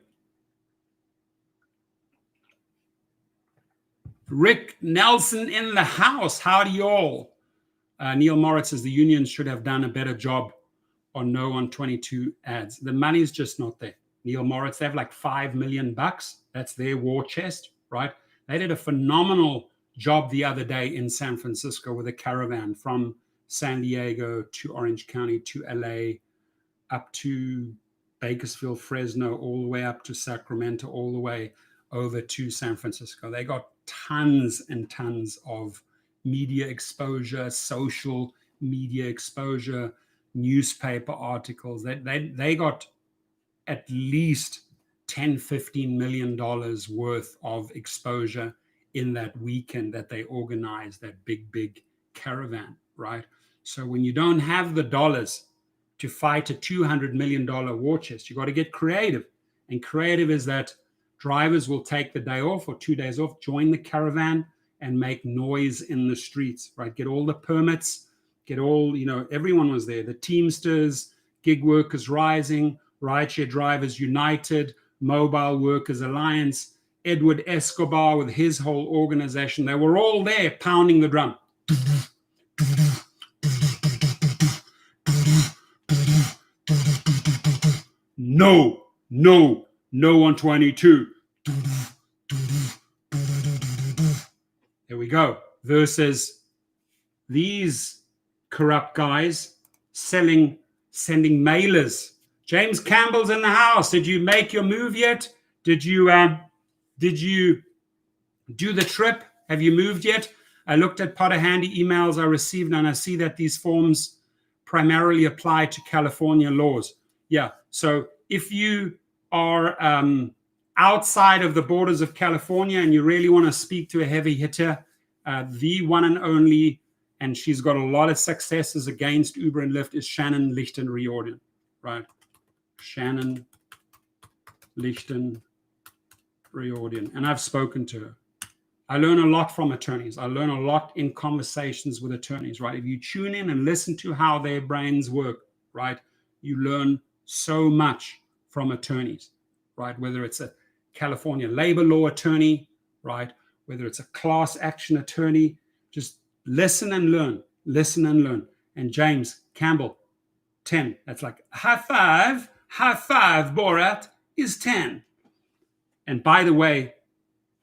Rick Nelson in the house. Howdy, y'all. Neil Moritz says the unions should have done a better job on no on 22 ads. The money's just not there. Neil Moritz, they have like $5 million. That's their war chest, right? They did a phenomenal job the other day in San Francisco with a caravan from San Diego to Orange County to LA, up to Bakersfield, Fresno, all the way up to Sacramento, all the way over to San Francisco. They got tons and tons of media exposure, social media exposure, newspaper articles. They got at least $10-15 million worth of exposure in that weekend that they organized, that big caravan, right? So when you don't have the dollars to fight a $200 million war chest, you got to get creative. And creative is that drivers will take the day off or 2 days off, join the caravan and make noise in the streets, right? Get all the permits, get all, everyone was there. The Teamsters, Gig Workers Rising, Rideshare Drivers United, Mobile Workers Alliance, Edward Escobar with his whole organization. They were all there pounding the drum. No on 22. There we go. Versus these corrupt guys sending mailers. James Campbell's in the house. Did you make your move yet? Did you do the trip? Have you moved yet? I looked at Potter Handy emails I received, and I see that these forms primarily apply to California laws. Yeah, so if you are outside of the borders of California and you really want to speak to a heavy hitter, the one and only, and she's got a lot of successes against Uber and Lyft, is Shannon Lichten Riordan, right? Shannon Lichten Riordan. And I've spoken to her. I learn a lot from attorneys. I learn a lot in conversations with attorneys, right? If you tune in and listen to how their brains work, right, you learn so much from attorneys, right? Whether it's a California labor law attorney, right? Whether it's a class action attorney, just listen and learn, listen and learn. And James Campbell, 10. That's like high five, Borat is 10. And by the way,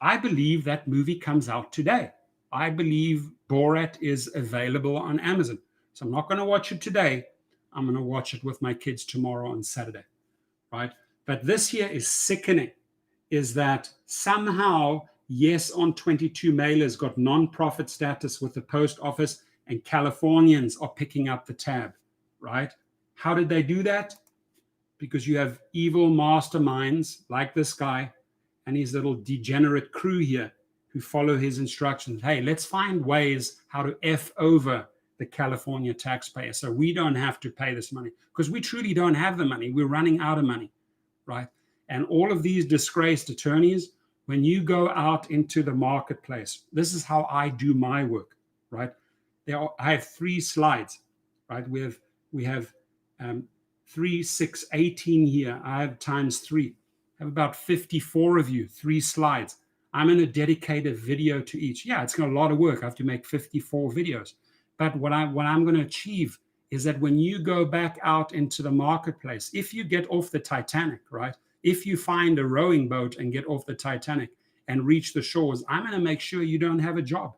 I believe that movie comes out today. I believe Borat is available on Amazon. So I'm not going to watch it today. I'm going to watch it with my kids tomorrow on Saturday, right? But this here is sickening, is that somehow Yes on 22 mailers got non-profit status with the post office, and Californians are picking up the tab, right? How did they do that? Because you have evil masterminds like this guy and his little degenerate crew here who follow his instructions. Hey, let's find ways how to F over the California taxpayer so we don't have to pay this money, because we truly don't have the money. We're running out of money, right? And all of these disgraced attorneys, when you go out into the marketplace, this is how I do my work, right? I have 3 slides, right? We have 3, 6, 18 here. I have times 3. I have about 54 of you, 3 slides. I'm going to dedicate a video to each. Yeah, it's a lot of work. I have to make 54 videos. But what I'm going to achieve is that when you go back out into the marketplace, if you get off the Titanic, right? If you find a rowing boat and get off the Titanic and reach the shores, I'm going to make sure you don't have a job,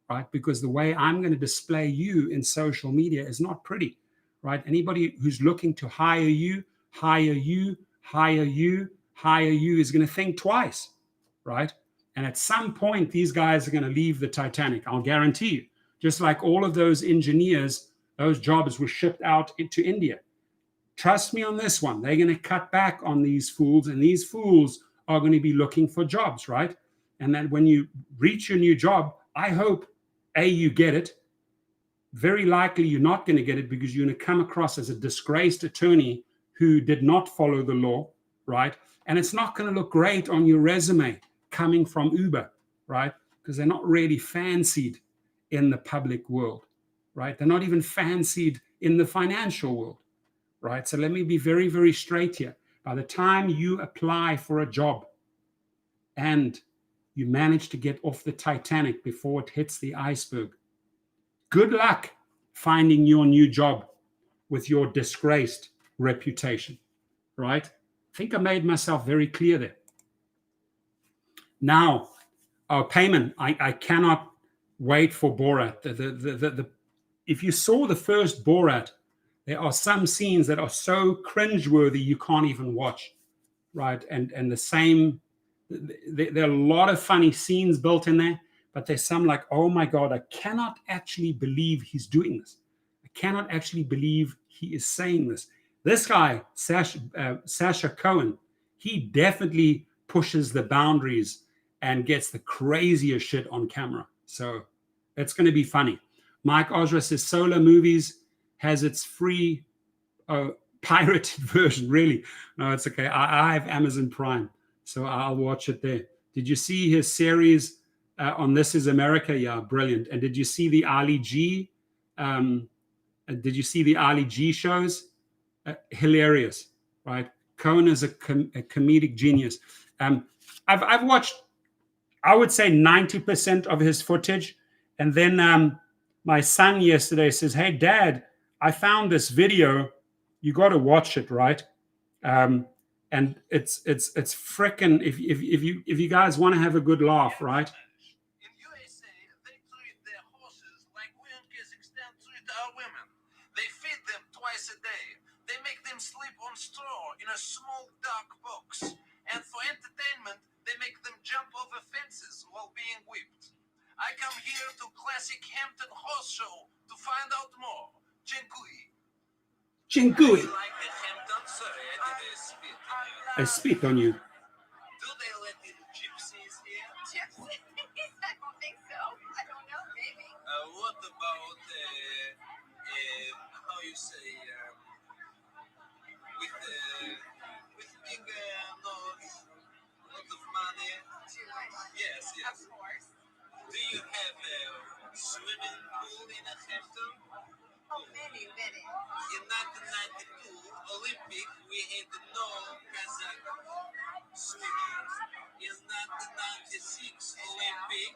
right? Because the way I'm going to display you in social media is not pretty, right? Anybody who's looking to hire you is going to think twice, right? And at some point, these guys are going to leave the Titanic. I'll guarantee you. Just like all of those engineers, those jobs were shipped out into India. Trust me on this one. They're going to cut back on these fools, and these fools are going to be looking for jobs, right? And then when you reach your new job, I hope, A, you get it. Very likely you're not going to get it because you're going to come across as a disgraced attorney who did not follow the law, right? And it's not going to look great on your resume coming from Uber, right? Because they're not really fancied in the public world, right? They're not even fancied in the financial world, right? So let me be very, very straight here. By the time you apply for a job and you manage to get off the Titanic before it hits the iceberg, good luck finding your new job with your disgraced reputation, right? I think I made myself very clear there. Now, our payment, I cannot wait for Borat. If you saw the first Borat, there are some scenes that are so cringeworthy you can't even watch, right? And the same, there are a lot of funny scenes built in there, but there's some like, oh my God, I cannot actually believe he's doing this. I cannot actually believe he is saying this. This guy, Sacha Cohen, he definitely pushes the boundaries and gets the craziest shit on camera. So it's going to be funny. Mike Osra says Solar Movies has its free pirated version. Really? No, it's okay. I have Amazon Prime, so I'll watch it there. Did you see his series on This Is America? Yeah, brilliant. And did you see the Ali G? Did you see the Ali G shows? Hilarious, right? Cohen is a comedic genius. I've watched, I would say 90% of his footage. And then my son yesterday says, hey, Dad, I found this video. You got to watch it, right? And it's frickin', if you guys want to have a good laugh, right? In USA, they treat their horses like we in Kazakhstan treat our women. They feed them twice a day. They make them sleep on straw in a small dark box. And for entertainment, they make them jump over fences while being whipped. I come here to clap classic Hampton horse show to find out more. Dziękuję. Dziękuję. You like the Hampton? Sorry, I did a spit. I spit on you. Do they let in gypsies here? Gypsies? I don't think so. I don't know, maybe. What about, how you say, with big notes, lot of money? Jewish. Yes, yes. Of course. Do you have a swimming pool in Hampton? Oh, many. In 1992 Olympic, we had no Kazakh swimmers. In 1996 Olympic,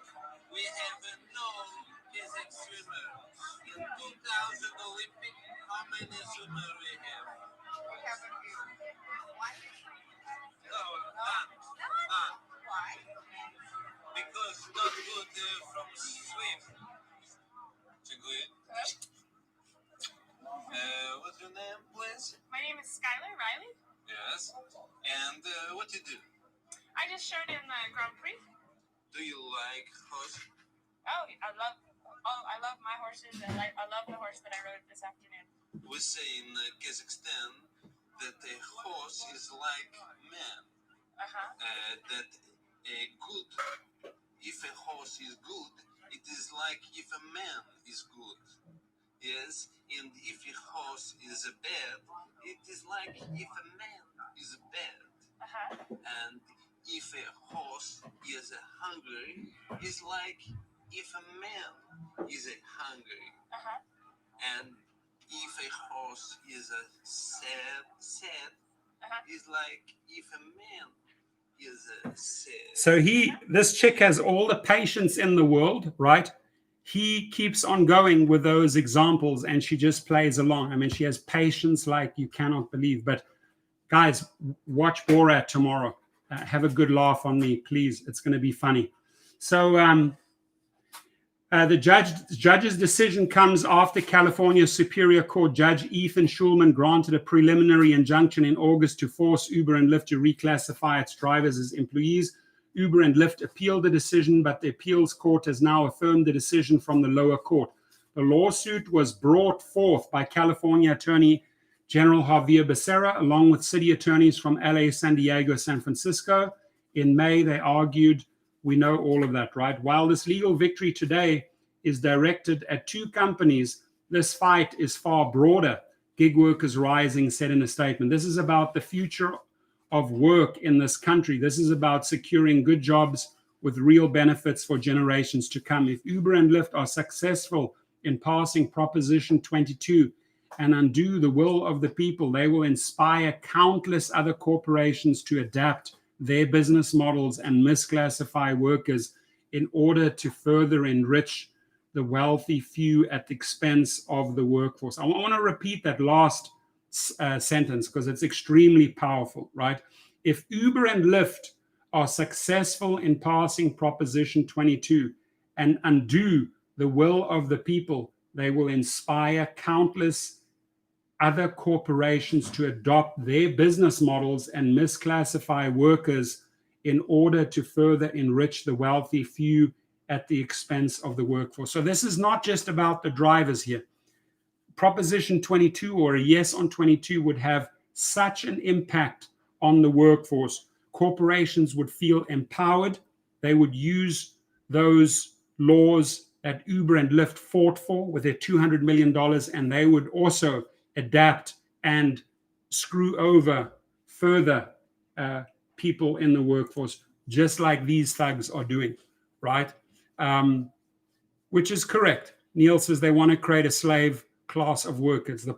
we have no Kazakh swimmer. In 2000 Olympic, how many swimmers we have? We have a few. Why? No, none. Why? Because not good from swim. Too good. What's your name, please? My name is Skylar Riley. Yes. And what you do? I just showed in the Grand Prix. Do you like horse? Oh, I love my horses. I love the horse that I rode this afternoon. We say in Kazakhstan that a horse is like man. That if a horse is good, it is like if a man is good. Yes, and if a horse is bad, it is like if a man is bad. And if a horse is hungry, it's like if a man is hungry. And if a horse is sad, it's like if a man is sad. So this chick has all the patience in the world, right? He keeps on going with those examples and she just plays along. I mean, she has patience like you cannot believe. But guys, watch Borat tomorrow. Have a good laugh on me, please. It's going to be funny. So the judge's decision comes after California Superior Court Judge Ethan Schulman granted a preliminary injunction in August to force Uber and Lyft to reclassify its drivers as employees. Uber and Lyft appealed the decision, but the appeals court has now affirmed the decision from the lower court. The lawsuit was brought forth by California Attorney General Javier Becerra, along with city attorneys from LA, San Diego, San Francisco. In May, they argued, we know all of that, right? While this legal victory today is directed at two companies, this fight is far broader. Gig Workers Rising said in a statement, this is about the future of work in this country. This is about securing good jobs with real benefits for generations to come. If Uber and Lyft are successful in passing Proposition 22 and undo the will of the people, they will inspire countless other corporations to adapt their business models and misclassify workers in order to further enrich the wealthy few at the expense of the workforce. I want to repeat that last sentence because it's extremely powerful, right? If Uber and Lyft are successful in passing Proposition 22 and undo the will of the people, they will inspire countless other corporations to adopt their business models and misclassify workers in order to further enrich the wealthy few at the expense of the workforce. So this is not just about the drivers here. Proposition 22 or a yes on 22 would have such an impact on the workforce. Corporations would feel empowered. They would use those laws that Uber and Lyft fought for with their $200 million, and they would also adapt and screw over further people in the workforce, just like these thugs are doing, right? Which is correct. Neil says they want to create a slave class of workers. The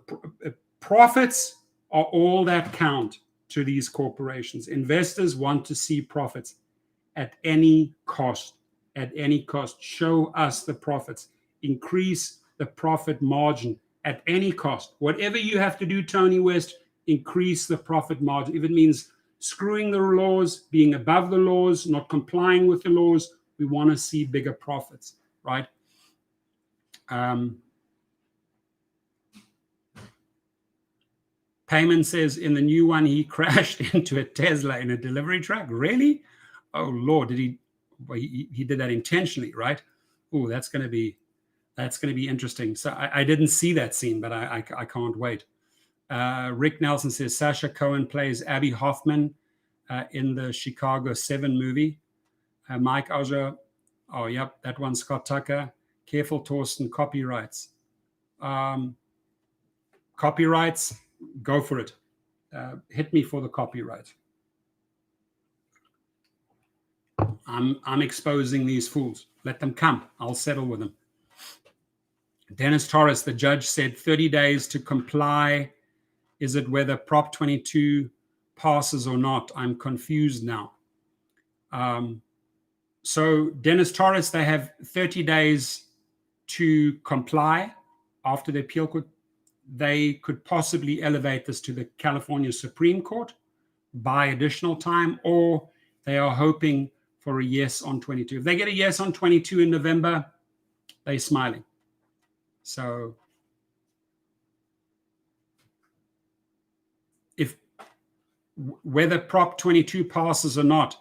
profits are all that count to these corporations. Investors want to see profits at any cost. At any cost. Show us the profits. Increase the profit margin at any cost. Whatever you have to do, Tony West, increase the profit margin. If it means screwing the laws, being above the laws, not complying with the laws, we want to see bigger profits, right? Payman says in the new one, he crashed into a Tesla in a delivery truck. Really? Oh, Lord, did he? Well, he did that intentionally, right? Oh, that's going to be That's going to be interesting. So I didn't see that scene, but I can't wait. Rick Nelson says Sacha Cohen plays Abby Hoffman in the Chicago 7 movie. Mike Auger, oh, yep, that one, Scott Tucker. Careful, Torsten, copyrights. Copyrights, go for it. Hit me for the copyright. I'm exposing these fools. Let them come. I'll settle with them. Dennis Torres, the judge said 30 days to comply. Is it whether Prop 22 passes or not? I'm confused now. So Dennis Torres, they have 30 days to comply after the appeal court. They could possibly elevate this to the California Supreme Court, buy additional time, or they are hoping for a yes on 22. If they get a yes on 22 in November, they're smiling. So if whether Prop 22 passes or not,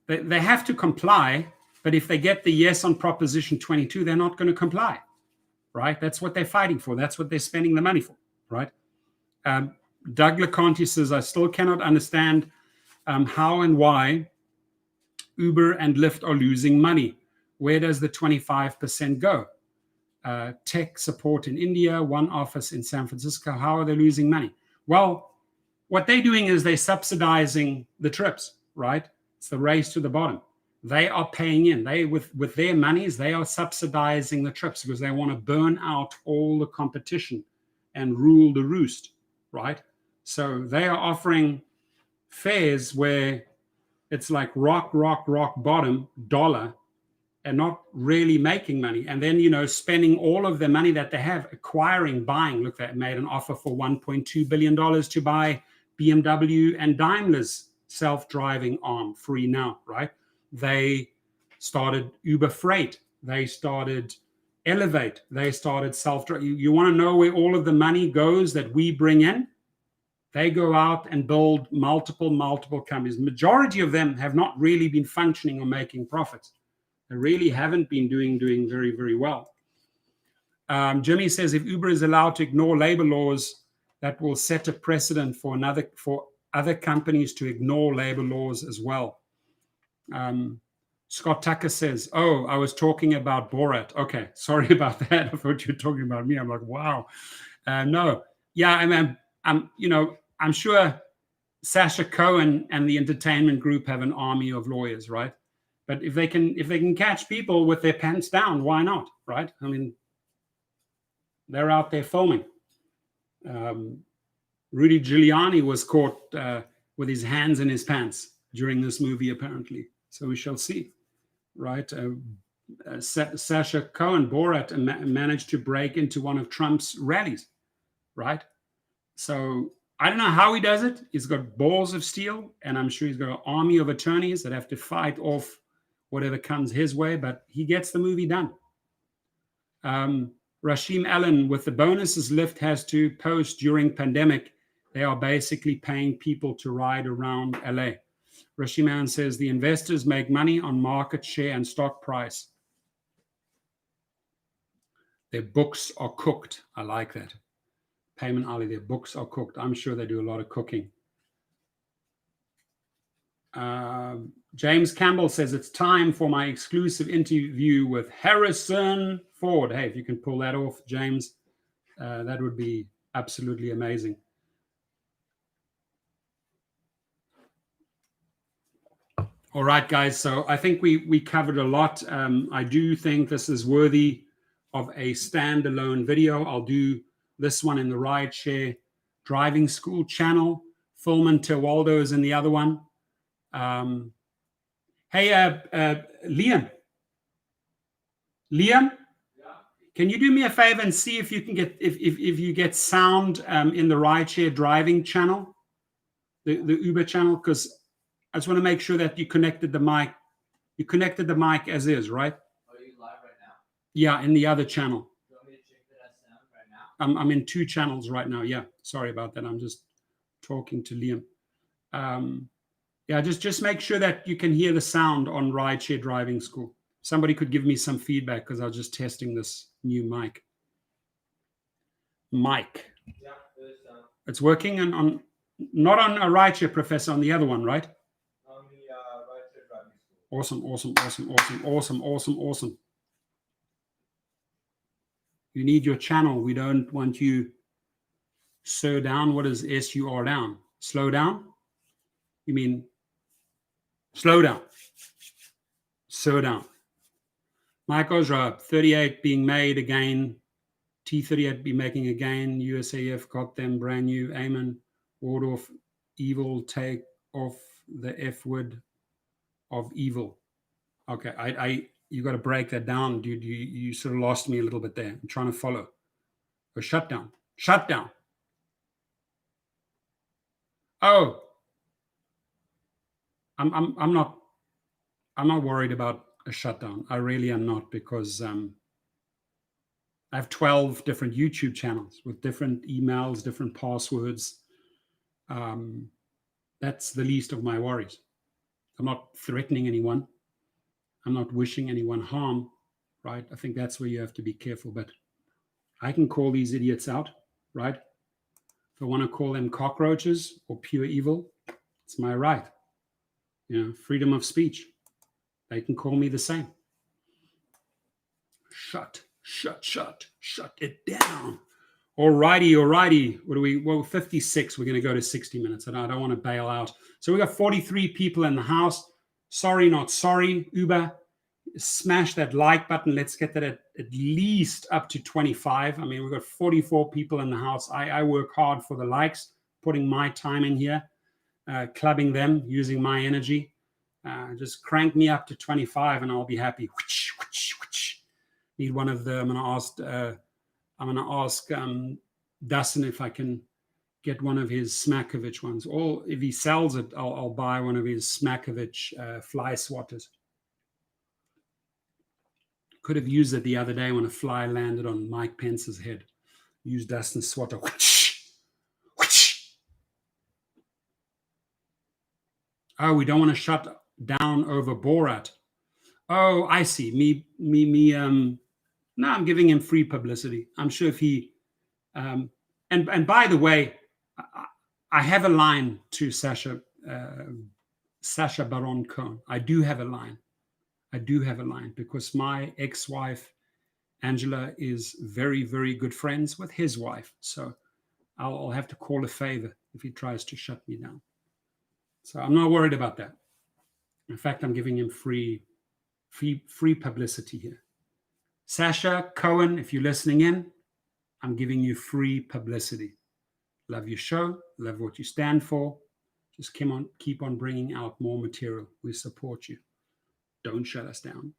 they have to comply. But if they get the yes on Proposition 22, they're not going to comply, right? That's what they're fighting for. That's what they're spending the money for, right? Doug LeConte says, I still cannot understand how and why Uber and Lyft are losing money. Where does the 25% go? Tech support in India, one office in San Francisco. How are they losing money? Well, what they're doing is they're subsidizing the trips, right? It's the race to the bottom. They are paying in. They with their monies, they are subsidizing the trips because they want to burn out all the competition and rule the roost, right? So they are offering fares where it's like rock bottom dollar and not really making money. And then, spending all of the money that they have acquiring, buying. Look, they made an offer for $1.2 billion to buy BMW and Daimler's self-driving arm, free now, right? They started Uber Freight. They started Elevate. They started self-driving. You want to know where all of the money goes that we bring in? They go out and build multiple companies. The majority of them have not really been functioning or making profits. They really haven't been doing very, very well. Jimmy says if Uber is allowed to ignore labor laws, that will set a precedent for other companies to ignore labor laws as well. Scott Tucker says, oh, I was talking about Borat. Okay, sorry about that. I thought you were talking about me. I'm like, wow. No. Yeah, I'm sure Sacha Cohen and the entertainment group have an army of lawyers, right? But if they can catch people with their pants down, why not, right? I mean, they're out there filming. Rudy Giuliani was caught with his hands in his pants during this movie, apparently. So we shall see, right? Sacha Cohen, Borat, managed to break into one of Trump's rallies, right? So I don't know how he does it. He's got balls of steel, and I'm sure he's got an army of attorneys that have to fight off whatever comes his way, but he gets the movie done. Rashim Allen, with the bonuses Lyft has to post during pandemic, they are basically paying people to ride around LA. Rashim Allen says the investors make money on market share and stock price. Their books are cooked. I like that. Payman Ali, their books are cooked. I'm sure they do a lot of cooking. James Campbell says it's time for my exclusive interview with Harrison Ford. Hey, if you can pull that off, James, that would be absolutely amazing. All right, guys. So I think we covered a lot. I do think this is worthy of a standalone video. I'll do this one in the Rideshare Driving School channel. Philman Tewaldo is in the other one. Hey, Liam, can you do me a favor and see if you can get if you get sound in the Rideshare Driving channel, the Uber channel, because I just want to make sure that you connected the mic. You connected the mic as is, right? Are you live right now? Yeah, in the other channel. Do you want me to check that sound right now? I'm in 2 channels right now. Yeah, sorry about that. I'm just talking to Liam. Yeah, just make sure that you can hear the sound on Rideshare Driving School. Somebody could give me some feedback because I was just testing this new mic. Yeah, there's It's working on not on a rideshare, Professor, on the other one, right? on the rideshare driving school. Awesome. You need your channel. We don't want you slow down. What is SUR down? Slow down? You mean slow down? Slow down. Mike Osra, 38 being made again. T38 be making again. USAF got them brand new. Amen. Ward off evil. Take off the F word of evil. Okay, you got to break that down, dude. You sort of lost me a little bit there. I'm trying to follow. Or shut down. Oh, I'm not worried about a shutdown. I really am not, because I have 12 different YouTube channels with different emails, different passwords. That's the least of my worries. I'm not threatening anyone. I'm not wishing anyone harm, right? I think that's where you have to be careful. But I can call these idiots out, right? If I want to call them cockroaches or pure evil, it's my right. Freedom of speech. They can call me the same. Shut it down. Alrighty. What are we? Well, 56. We're going to go to 60 minutes. I don't want to bail out. So we got 43 people in the house. Sorry, not sorry. Uber, smash that like button. Let's get that at least up to 25. I mean, we've got 44 people in the house. I work hard for the likes, putting my time in here, clubbing them, using my energy. Just crank me up to 25 and I'll be happy. Need one of the, I'm going to ask Dustin if I can get one of his Smakovich ones. Or if he sells it, I'll buy one of his Smakovich fly swatters. Could have used it the other day when a fly landed on Mike Pence's head. Use Dustin's swatter. Oh, we don't want to shut down over Borat. Oh, I see. No, I'm giving him free publicity. I'm sure if he, and by the way, I have a line to Sacha Baron Cohen. I do have a line because my ex-wife, Angela, is very, very good friends with his wife. So I'll have to call a favor if he tries to shut me down. So I'm not worried about that. In fact, I'm giving him free publicity here. Sacha Cohen, if you're listening in, I'm giving you free publicity. Love your show. Love what you stand for. Just keep on bringing out more material. We support you. Don't shut us down.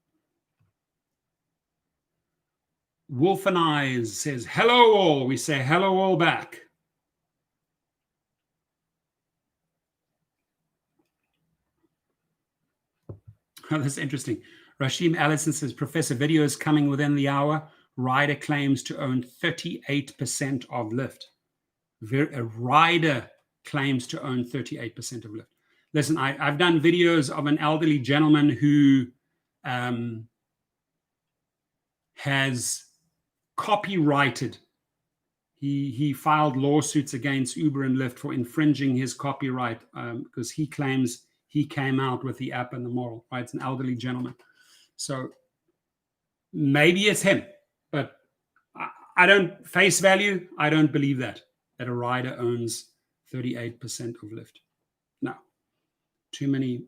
Wolf and Eyes says, hello all. We say hello all back. Oh, that's interesting. Rashim Allison says, Professor, video is coming within the hour. Rider claims to own 38% of Lyft. A rider claims to own 38% of Lyft. Listen, I've done videos of an elderly gentleman who has copyrighted. He filed lawsuits against Uber and Lyft for infringing his copyright because he claims he came out with the app and the model, right? It's an elderly gentleman. So maybe it's him, but I don't, face value, I don't believe that a rider owns 38% of Lyft. No, too many.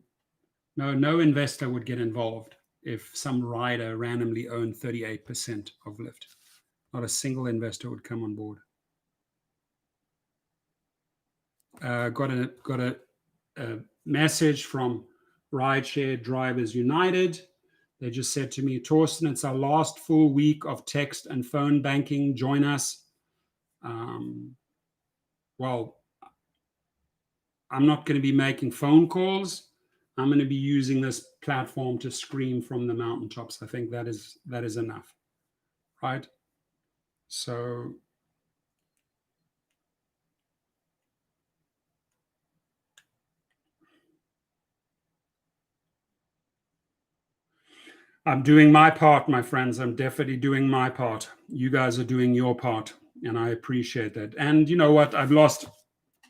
No investor would get involved if some rider randomly owned 38% of Lyft. Not a single investor would come on board. Got a message from Rideshare Drivers United. They just said to me, Torsten, it's our last full week of text and phone banking. Join us. Well, I'm not going to be making phone calls. I'm going to be using this platform to scream from the mountaintops. I think that is enough, right? So I'm doing my part, my friends. I'm definitely doing my part. You guys are doing your part, and I appreciate that. And you know what? I've lost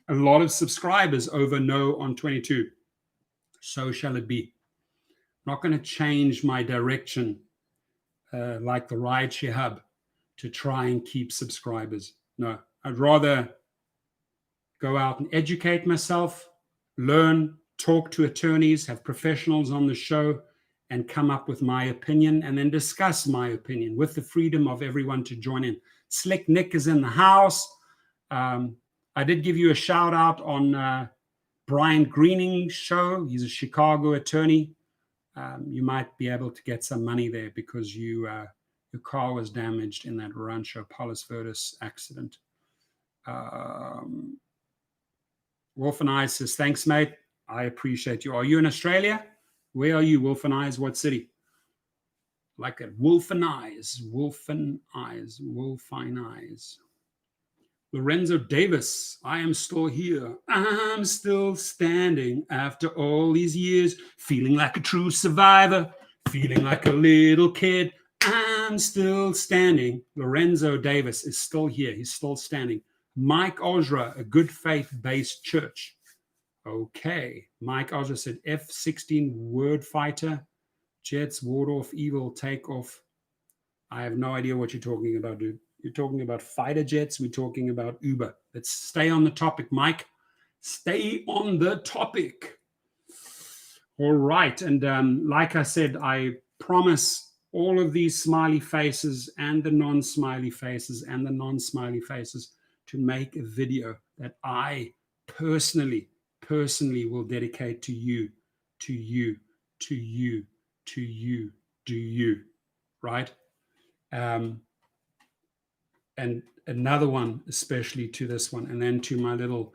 a lot of subscribers over no on 22. So shall it be. I'm not going to change my direction like the Rideshare Hub to try and keep subscribers. No, I'd rather go out and educate myself, learn, talk to attorneys, have professionals on the show, and come up with my opinion and then discuss my opinion with the freedom of everyone to join in. Slick Nick is in the house. I did give you a shout out on Brian Greening's show. He's a Chicago attorney. You might be able to get some money there because your car was damaged in that Rancho Palos Verdes accident. Wolf and Eyes says, thanks, mate. I appreciate you. Are you in Australia? Where are you, Wolf and Eyes? What city? Like it. Wolf and Eyes. Wolf and Eyes. Wolfine Eyes. Lorenzo Davis. I am still here. I'm still standing after all these years, feeling like a true survivor, feeling like a little kid. I'm still standing. Lorenzo Davis is still here. He's still standing. Mike Ozra, a good faith-based church. Okay. Mike Ozra said F-16 word fighter, jets, ward off, evil, take off. I have no idea what you're talking about, dude. You're talking about fighter jets. We're talking about Uber. Let's stay on the topic, Mike. Stay on the topic. All right. And like I said, I promise all of these smiley faces and the non-smiley faces and the non-smiley faces to make a video that I personally will dedicate to you, do you, right? And another one, especially to this one, and then to my little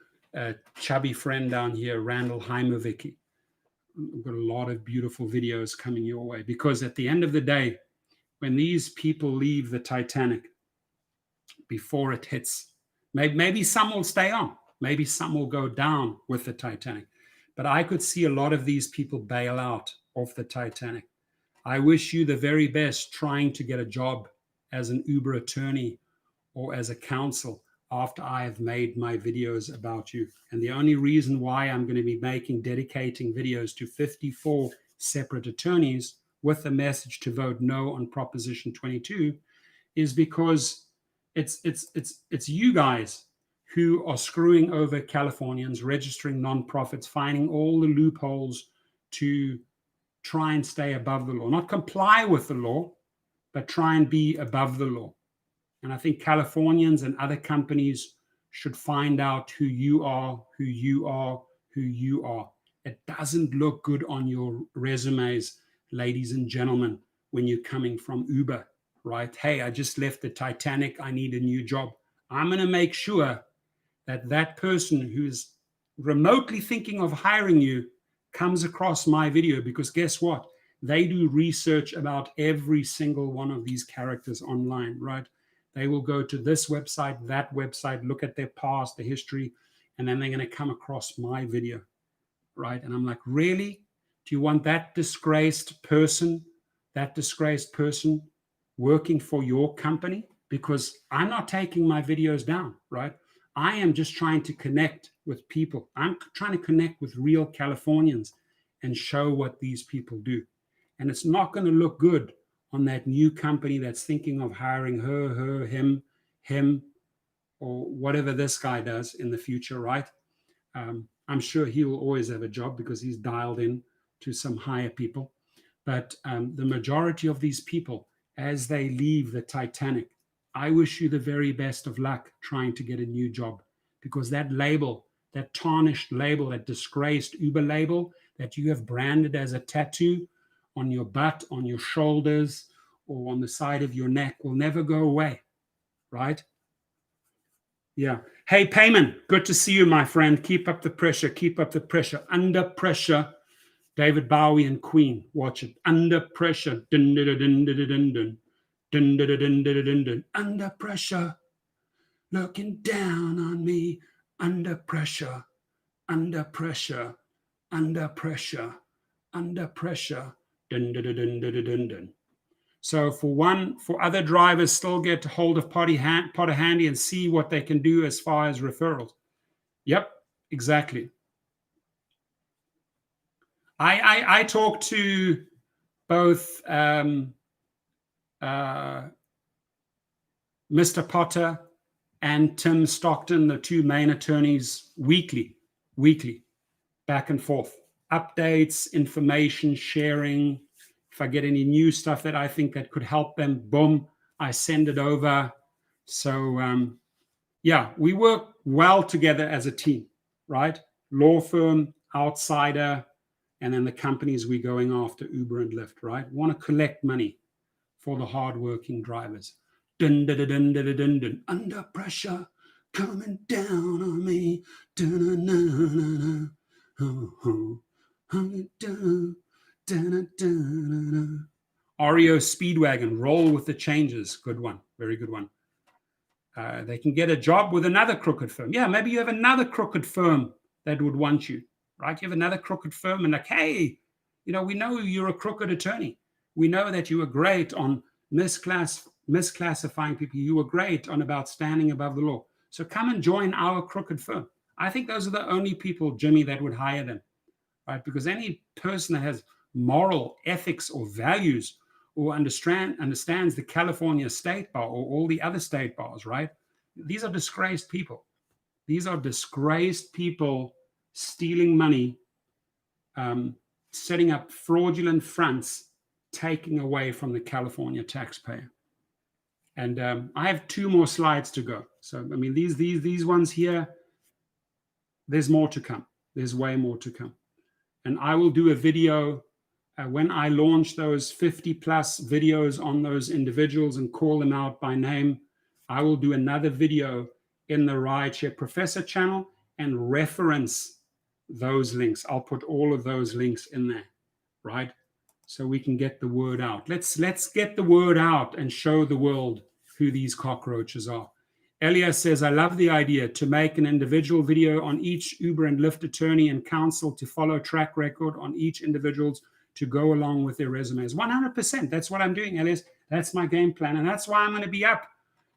chubby friend down here, Randall Heimovicki. I've got a lot of beautiful videos coming your way, because at the end of the day, when these people leave the Titanic before it hits, maybe some will stay on, maybe some will go down with the Titanic, but I could see a lot of these people bail out of the Titanic. I wish you the very best trying to get a job as an Uber attorney or as a counsel after I have made my videos about you. And the only reason why I'm going to be dedicating videos to 54 separate attorneys with a message to vote no on Proposition 22 is because it's you guys who are screwing over Californians, registering nonprofits, finding all the loopholes to try and stay above the law, not comply with the law, but try and be above the law. And I think Californians and other companies should find out who you are. It doesn't look good on your resumes, ladies and gentlemen, when you're coming from Uber, right? Hey, I just left the Titanic. I need a new job. I'm going to make sure that that person who's remotely thinking of hiring you comes across my video, because guess what? They do research about every single one of these characters online, right? They will go to this website, that website, look at their past, the history, and then they're going to come across my video, right? And I'm like, really? Do you want that disgraced person working for your company? Because I'm not taking my videos down, right? I am just trying to connect with people. I'm trying to connect with real Californians and show what these people do. And it's not going to look good on that new company that's thinking of hiring her, him, or whatever this guy does in the future, right? I'm sure he will always have a job because he's dialed in to some higher people. But the majority of these people, as they leave the Titanic, I wish you the very best of luck trying to get a new job, because that label, that tarnished label, that disgraced Uber label that you have branded as a tattoo on your butt, on your shoulders, or on the side of your neck will never go away, right? Yeah. Hey, Payman, good to see you, my friend. Keep up the pressure. Keep up the pressure. Under pressure. David Bowie and Queen. Watch it. Under pressure. Dun, dun, dun, dun, dun, dun, dun. Dun, dun, dun, dun, dun, dun. Under pressure. Looking down on me. Under pressure. Under pressure. Under pressure. Under pressure. Dun, dun, dun, dun, dun, dun, dun. So for other drivers, still get hold of Potter Handy and see what they can do as far as referrals. Yep, exactly. I talked to both Mr. Potter and Tim Stockton, the two main attorneys, weekly, back and forth. Updates, information sharing. If I get any new stuff that I think that could help them, boom, I send it over. So, yeah, we work well together as a team, right? Law firm, outsider, and then the companies we're going after, Uber and Lyft, right? We want to collect money for the hardworking drivers. Dun, dun, dun, dun, dun, dun, under pressure, coming down on me. Dun, dun, dun, dun, dun, dun, dun, dun, dun, dun. REO Speedwagon, roll with the changes. Good one. Very good one. They can get a job with another crooked firm. Yeah, maybe you have another crooked firm that would want you, right? You have another crooked firm and like, hey, we know you're a crooked attorney. We know that you were great on misclassifying people. You were great on about standing above the law. So come and join our crooked firm. I think those are the only people, Jimmy, that would hire them, right? Because any person that has moral ethics or values or understands the California state bar or all the other state bars, right? These are disgraced people. These are disgraced people stealing money, setting up fraudulent fronts, taking away from the California taxpayer. And I have 2 more slides to go. So, I mean, these ones here, there's more to come. There's way more to come. And I will do a video when I launch those 50 plus videos on those individuals and call them out by name. I will do another video in the Rideshare Professor channel and reference those links. I'll put all of those links in there, right? So we can get the word out. Let's get the word out and show the world who these cockroaches are. Elias says, I love the idea to make an individual video on each Uber and Lyft attorney and counsel to follow track record on each individual's to go along with their resumes. 100%. That's what I'm doing, Elias. That's my game plan. And that's why I'm going to be up.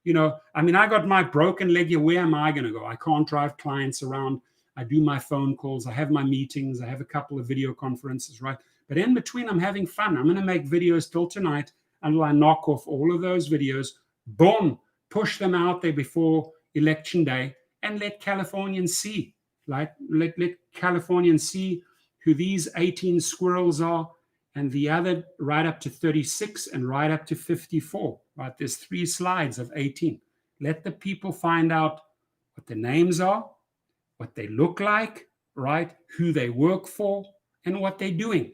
I got my broken leg here. Where am I going to go? I can't drive clients around. I do my phone calls. I have my meetings. I have a couple of video conferences, right? But in between, I'm having fun. I'm going to make videos till tonight until I knock off all of those videos. Boom. Push them out there before election day and let Californians see, right? Let Californians see who these 18 squirrels are and the other right up to 36 and right up to 54, right? There's 3 slides of 18. Let the people find out what their names are, what they look like, right? Who they work for and what they're doing.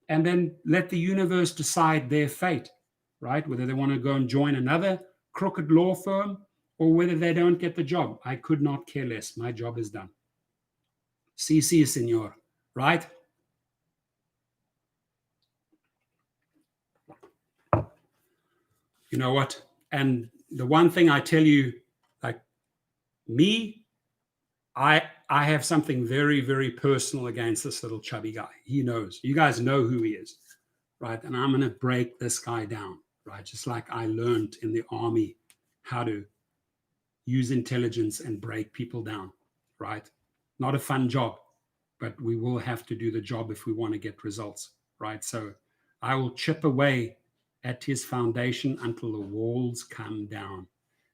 And then let the universe decide their fate, right? Whether they want to go and join another crooked law firm or whether they don't get the job. I could not care less. My job is done. Si, senor, right? You know what? And the one thing I tell you, like me, I have something very, very personal against this little chubby guy. He knows. You guys know who he is, right? And I'm going to break this guy down, right? Just like I learned in the army how to use intelligence and break people down, right? Not a fun job, but we will have to do the job if we want to get results, right? So I will chip away at his foundation until the walls come down,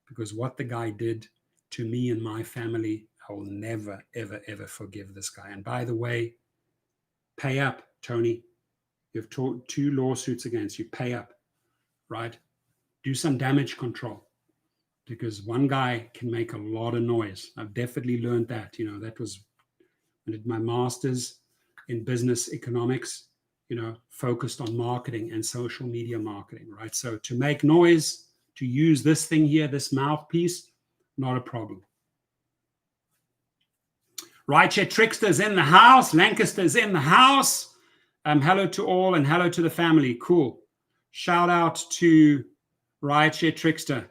because what the guy did to me and my family, I will never, ever, ever forgive this guy. And by the way, pay up, Tony. You have 2 lawsuits against you. Pay up, right? Do some damage control, because one guy can make a lot of noise. I've definitely learned that. That was I did my master's in business economics, focused on marketing and social media marketing, right? So to make noise, to use this thing here, this mouthpiece, not a problem. Rideshare Trickster's in the house. Lancaster's in the house. Hello to all and hello to the family. Cool. Shout out to Rideshare Trickster.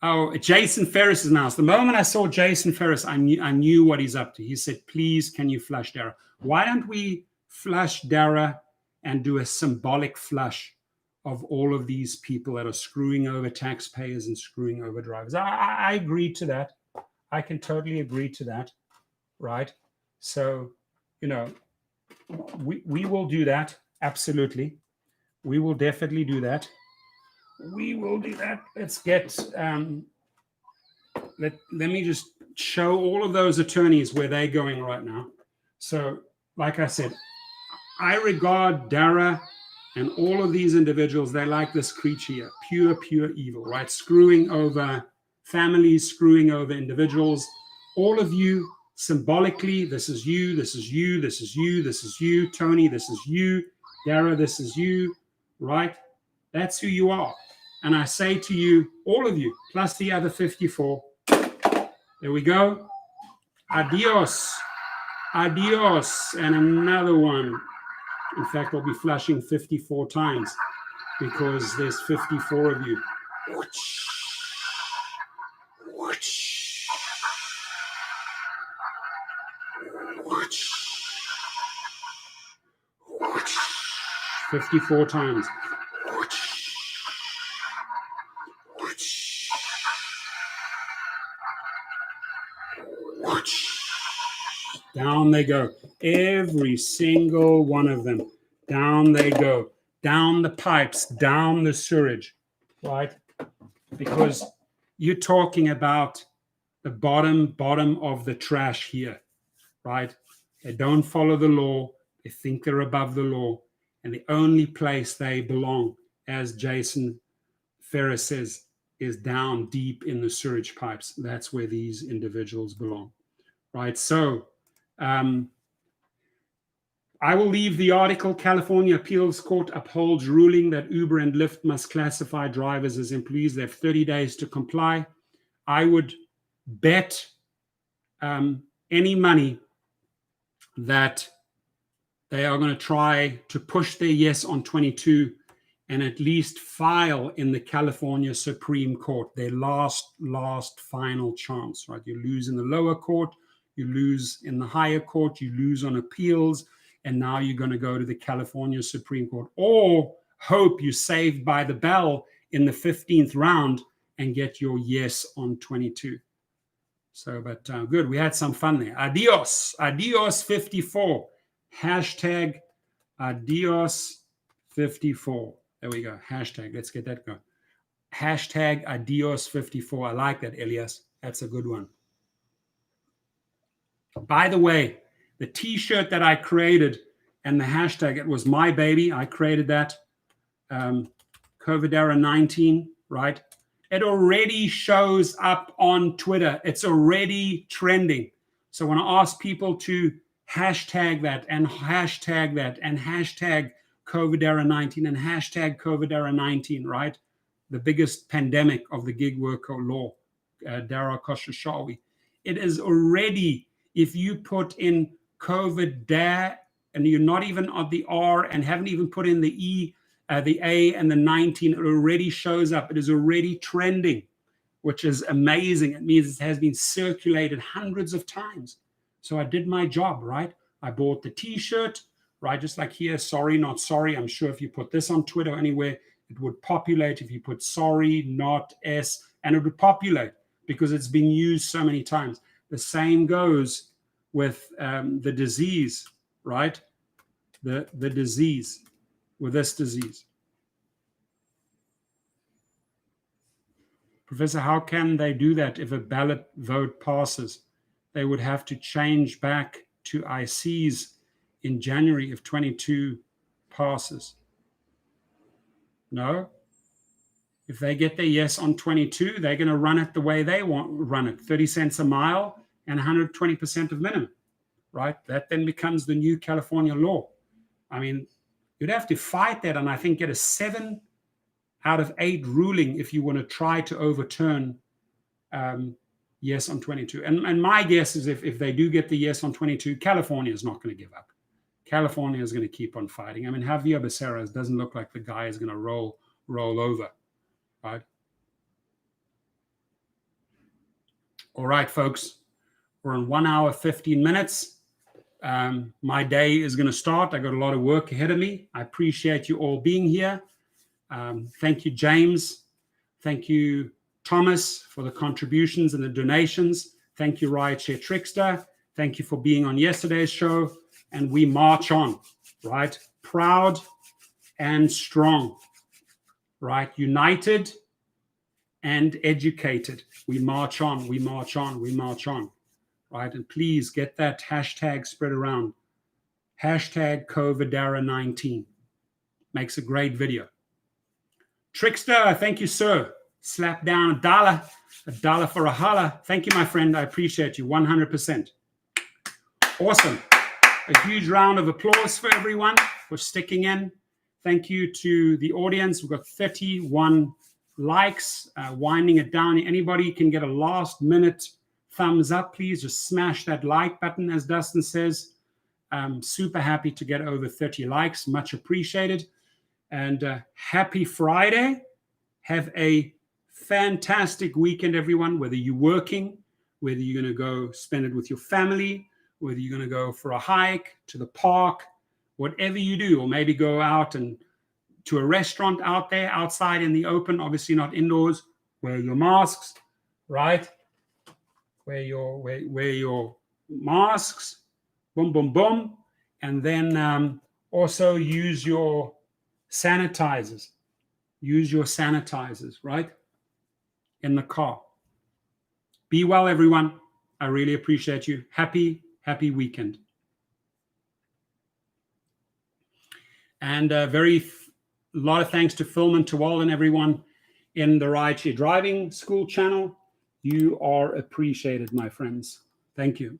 Oh, Jason Ferris is in the house. The moment I saw Jason Ferris, I knew what he's up to. He said, please, can you flush Dara? Why don't we flush Dara and do a symbolic flush of all of these people that are screwing over taxpayers and screwing over drivers. I agree to that. I can totally agree to that, right? So, we will do that. Absolutely. We will definitely do that. We will do that. Let's get, let me just show all of those attorneys where they're going right now. So, like I said, I regard Dara and all of these individuals, they're like this creature here, pure evil, right? Screwing over families, screwing over individuals. All of you, symbolically, this is you, this is you, this is you, this is you, Tony, this is you, Dara, this is you, right? That's who you are. And I say to you, all of you, plus the other 54, there we go. Adios. Adios. And another one. In fact, I'll be flashing 54 times because there's 54 of you. 54 times. Down they go. Every single one of them. Down they go. Down the pipes, down the sewage, right? Because you're talking about the bottom of the trash here, right? They don't follow the law. They think they're above the law. And the only place they belong, as Jason Ferris says, is down deep in the sewage pipes. That's where these individuals belong, right? So, I will leave the article. California Appeals Court upholds ruling that Uber and Lyft must classify drivers as employees. They have 30 days to comply. I would bet any money that they are going to try to push their yes on 22 and at least file in the California Supreme Court, their last final chance, right? You lose in the lower court, you lose in the higher court, you lose on appeals, and now you're going to go to the California Supreme Court, or hope you're saved by the bell in the 15th round and get your yes on 22. So, but good. We had some fun there. Adios. Adios 54. Hashtag adios 54. There we go. Hashtag. Let's get that going. Hashtag adios 54. I like that, Elias. That's a good one. By the way, the t-shirt that I created and the hashtag, it was my baby. I created that. COVIDera 19, right? It already shows up on Twitter. It's already trending. So when I ask people to hashtag that and hashtag that and hashtag COVIDera 19 and hashtag COVIDera 19, right? The biggest pandemic of the gig worker law, Dara Khosrowshahi. It is already, if you put in COVID and you're not even on the R and haven't even put in the E, the A and the 19, it already shows up. It is already trending, which is amazing. It means it has been circulated hundreds of times. So I did my job, right? I bought the t-shirt, right? Just like here, sorry, not sorry. I'm sure if you put this on Twitter or anywhere, it would populate. If you put sorry, not S, and it would populate because it's been used so many times. The same goes with the disease, right? The disease, with this disease. Professor, how can they do that if a ballot vote passes? They would have to change back to ICs in January if 22 passes. No? If they get their yes on 22, they're going to run it the way they want run it, 30 cents a mile and 120% of minimum, right? That then becomes the new California law. I mean, you'd have to fight that and I think get a 7 out of 8 ruling if you want to try to overturn yes on 22. And my guess is if they do get the yes on 22, California is not going to give up. California is going to keep on fighting. I mean, Javier Becerra doesn't look like the guy is going to roll over, right? All right, folks, we're in 1 hour, 15 minutes. My day is going to start. I got a lot of work ahead of me. I appreciate you all being here. Thank you, James. Thank you, Thomas, for the contributions and the donations. Thank you, Rideshare Trickster. Thank you for being on yesterday's show. And we march on, right? Proud and strong, right? United and educated. We march on, we march on, we march on, right? And please get that hashtag spread around. Hashtag COVIDara19. Makes a great video. Trickster, thank you, sir. Slap down $1 for a holla. Thank you, my friend. I appreciate you 100%. Awesome. A huge round of applause for everyone for sticking in. Thank you to the audience. We've got 31 likes, winding it down. Anybody can get a last minute thumbs up, please. Just smash that like button, as Dustin says. I'm super happy to get over 30 likes. Much appreciated. And happy Friday. Have a fantastic weekend, everyone, whether you're working, whether you're going to go spend it with your family, whether you're going to go for a hike to the park, whatever you do, or maybe go out and to a restaurant out there, outside in the open, obviously not indoors. Wear your masks, right? Wear your masks, boom, boom, boom. And then also use your sanitizers. Use your sanitizers, right? In the car. Be well, everyone. I really appreciate you. Happy weekend. And a lot of thanks to Phil and Tawal and everyone in the Rideshare Driving School channel. You are appreciated, my friends. Thank you.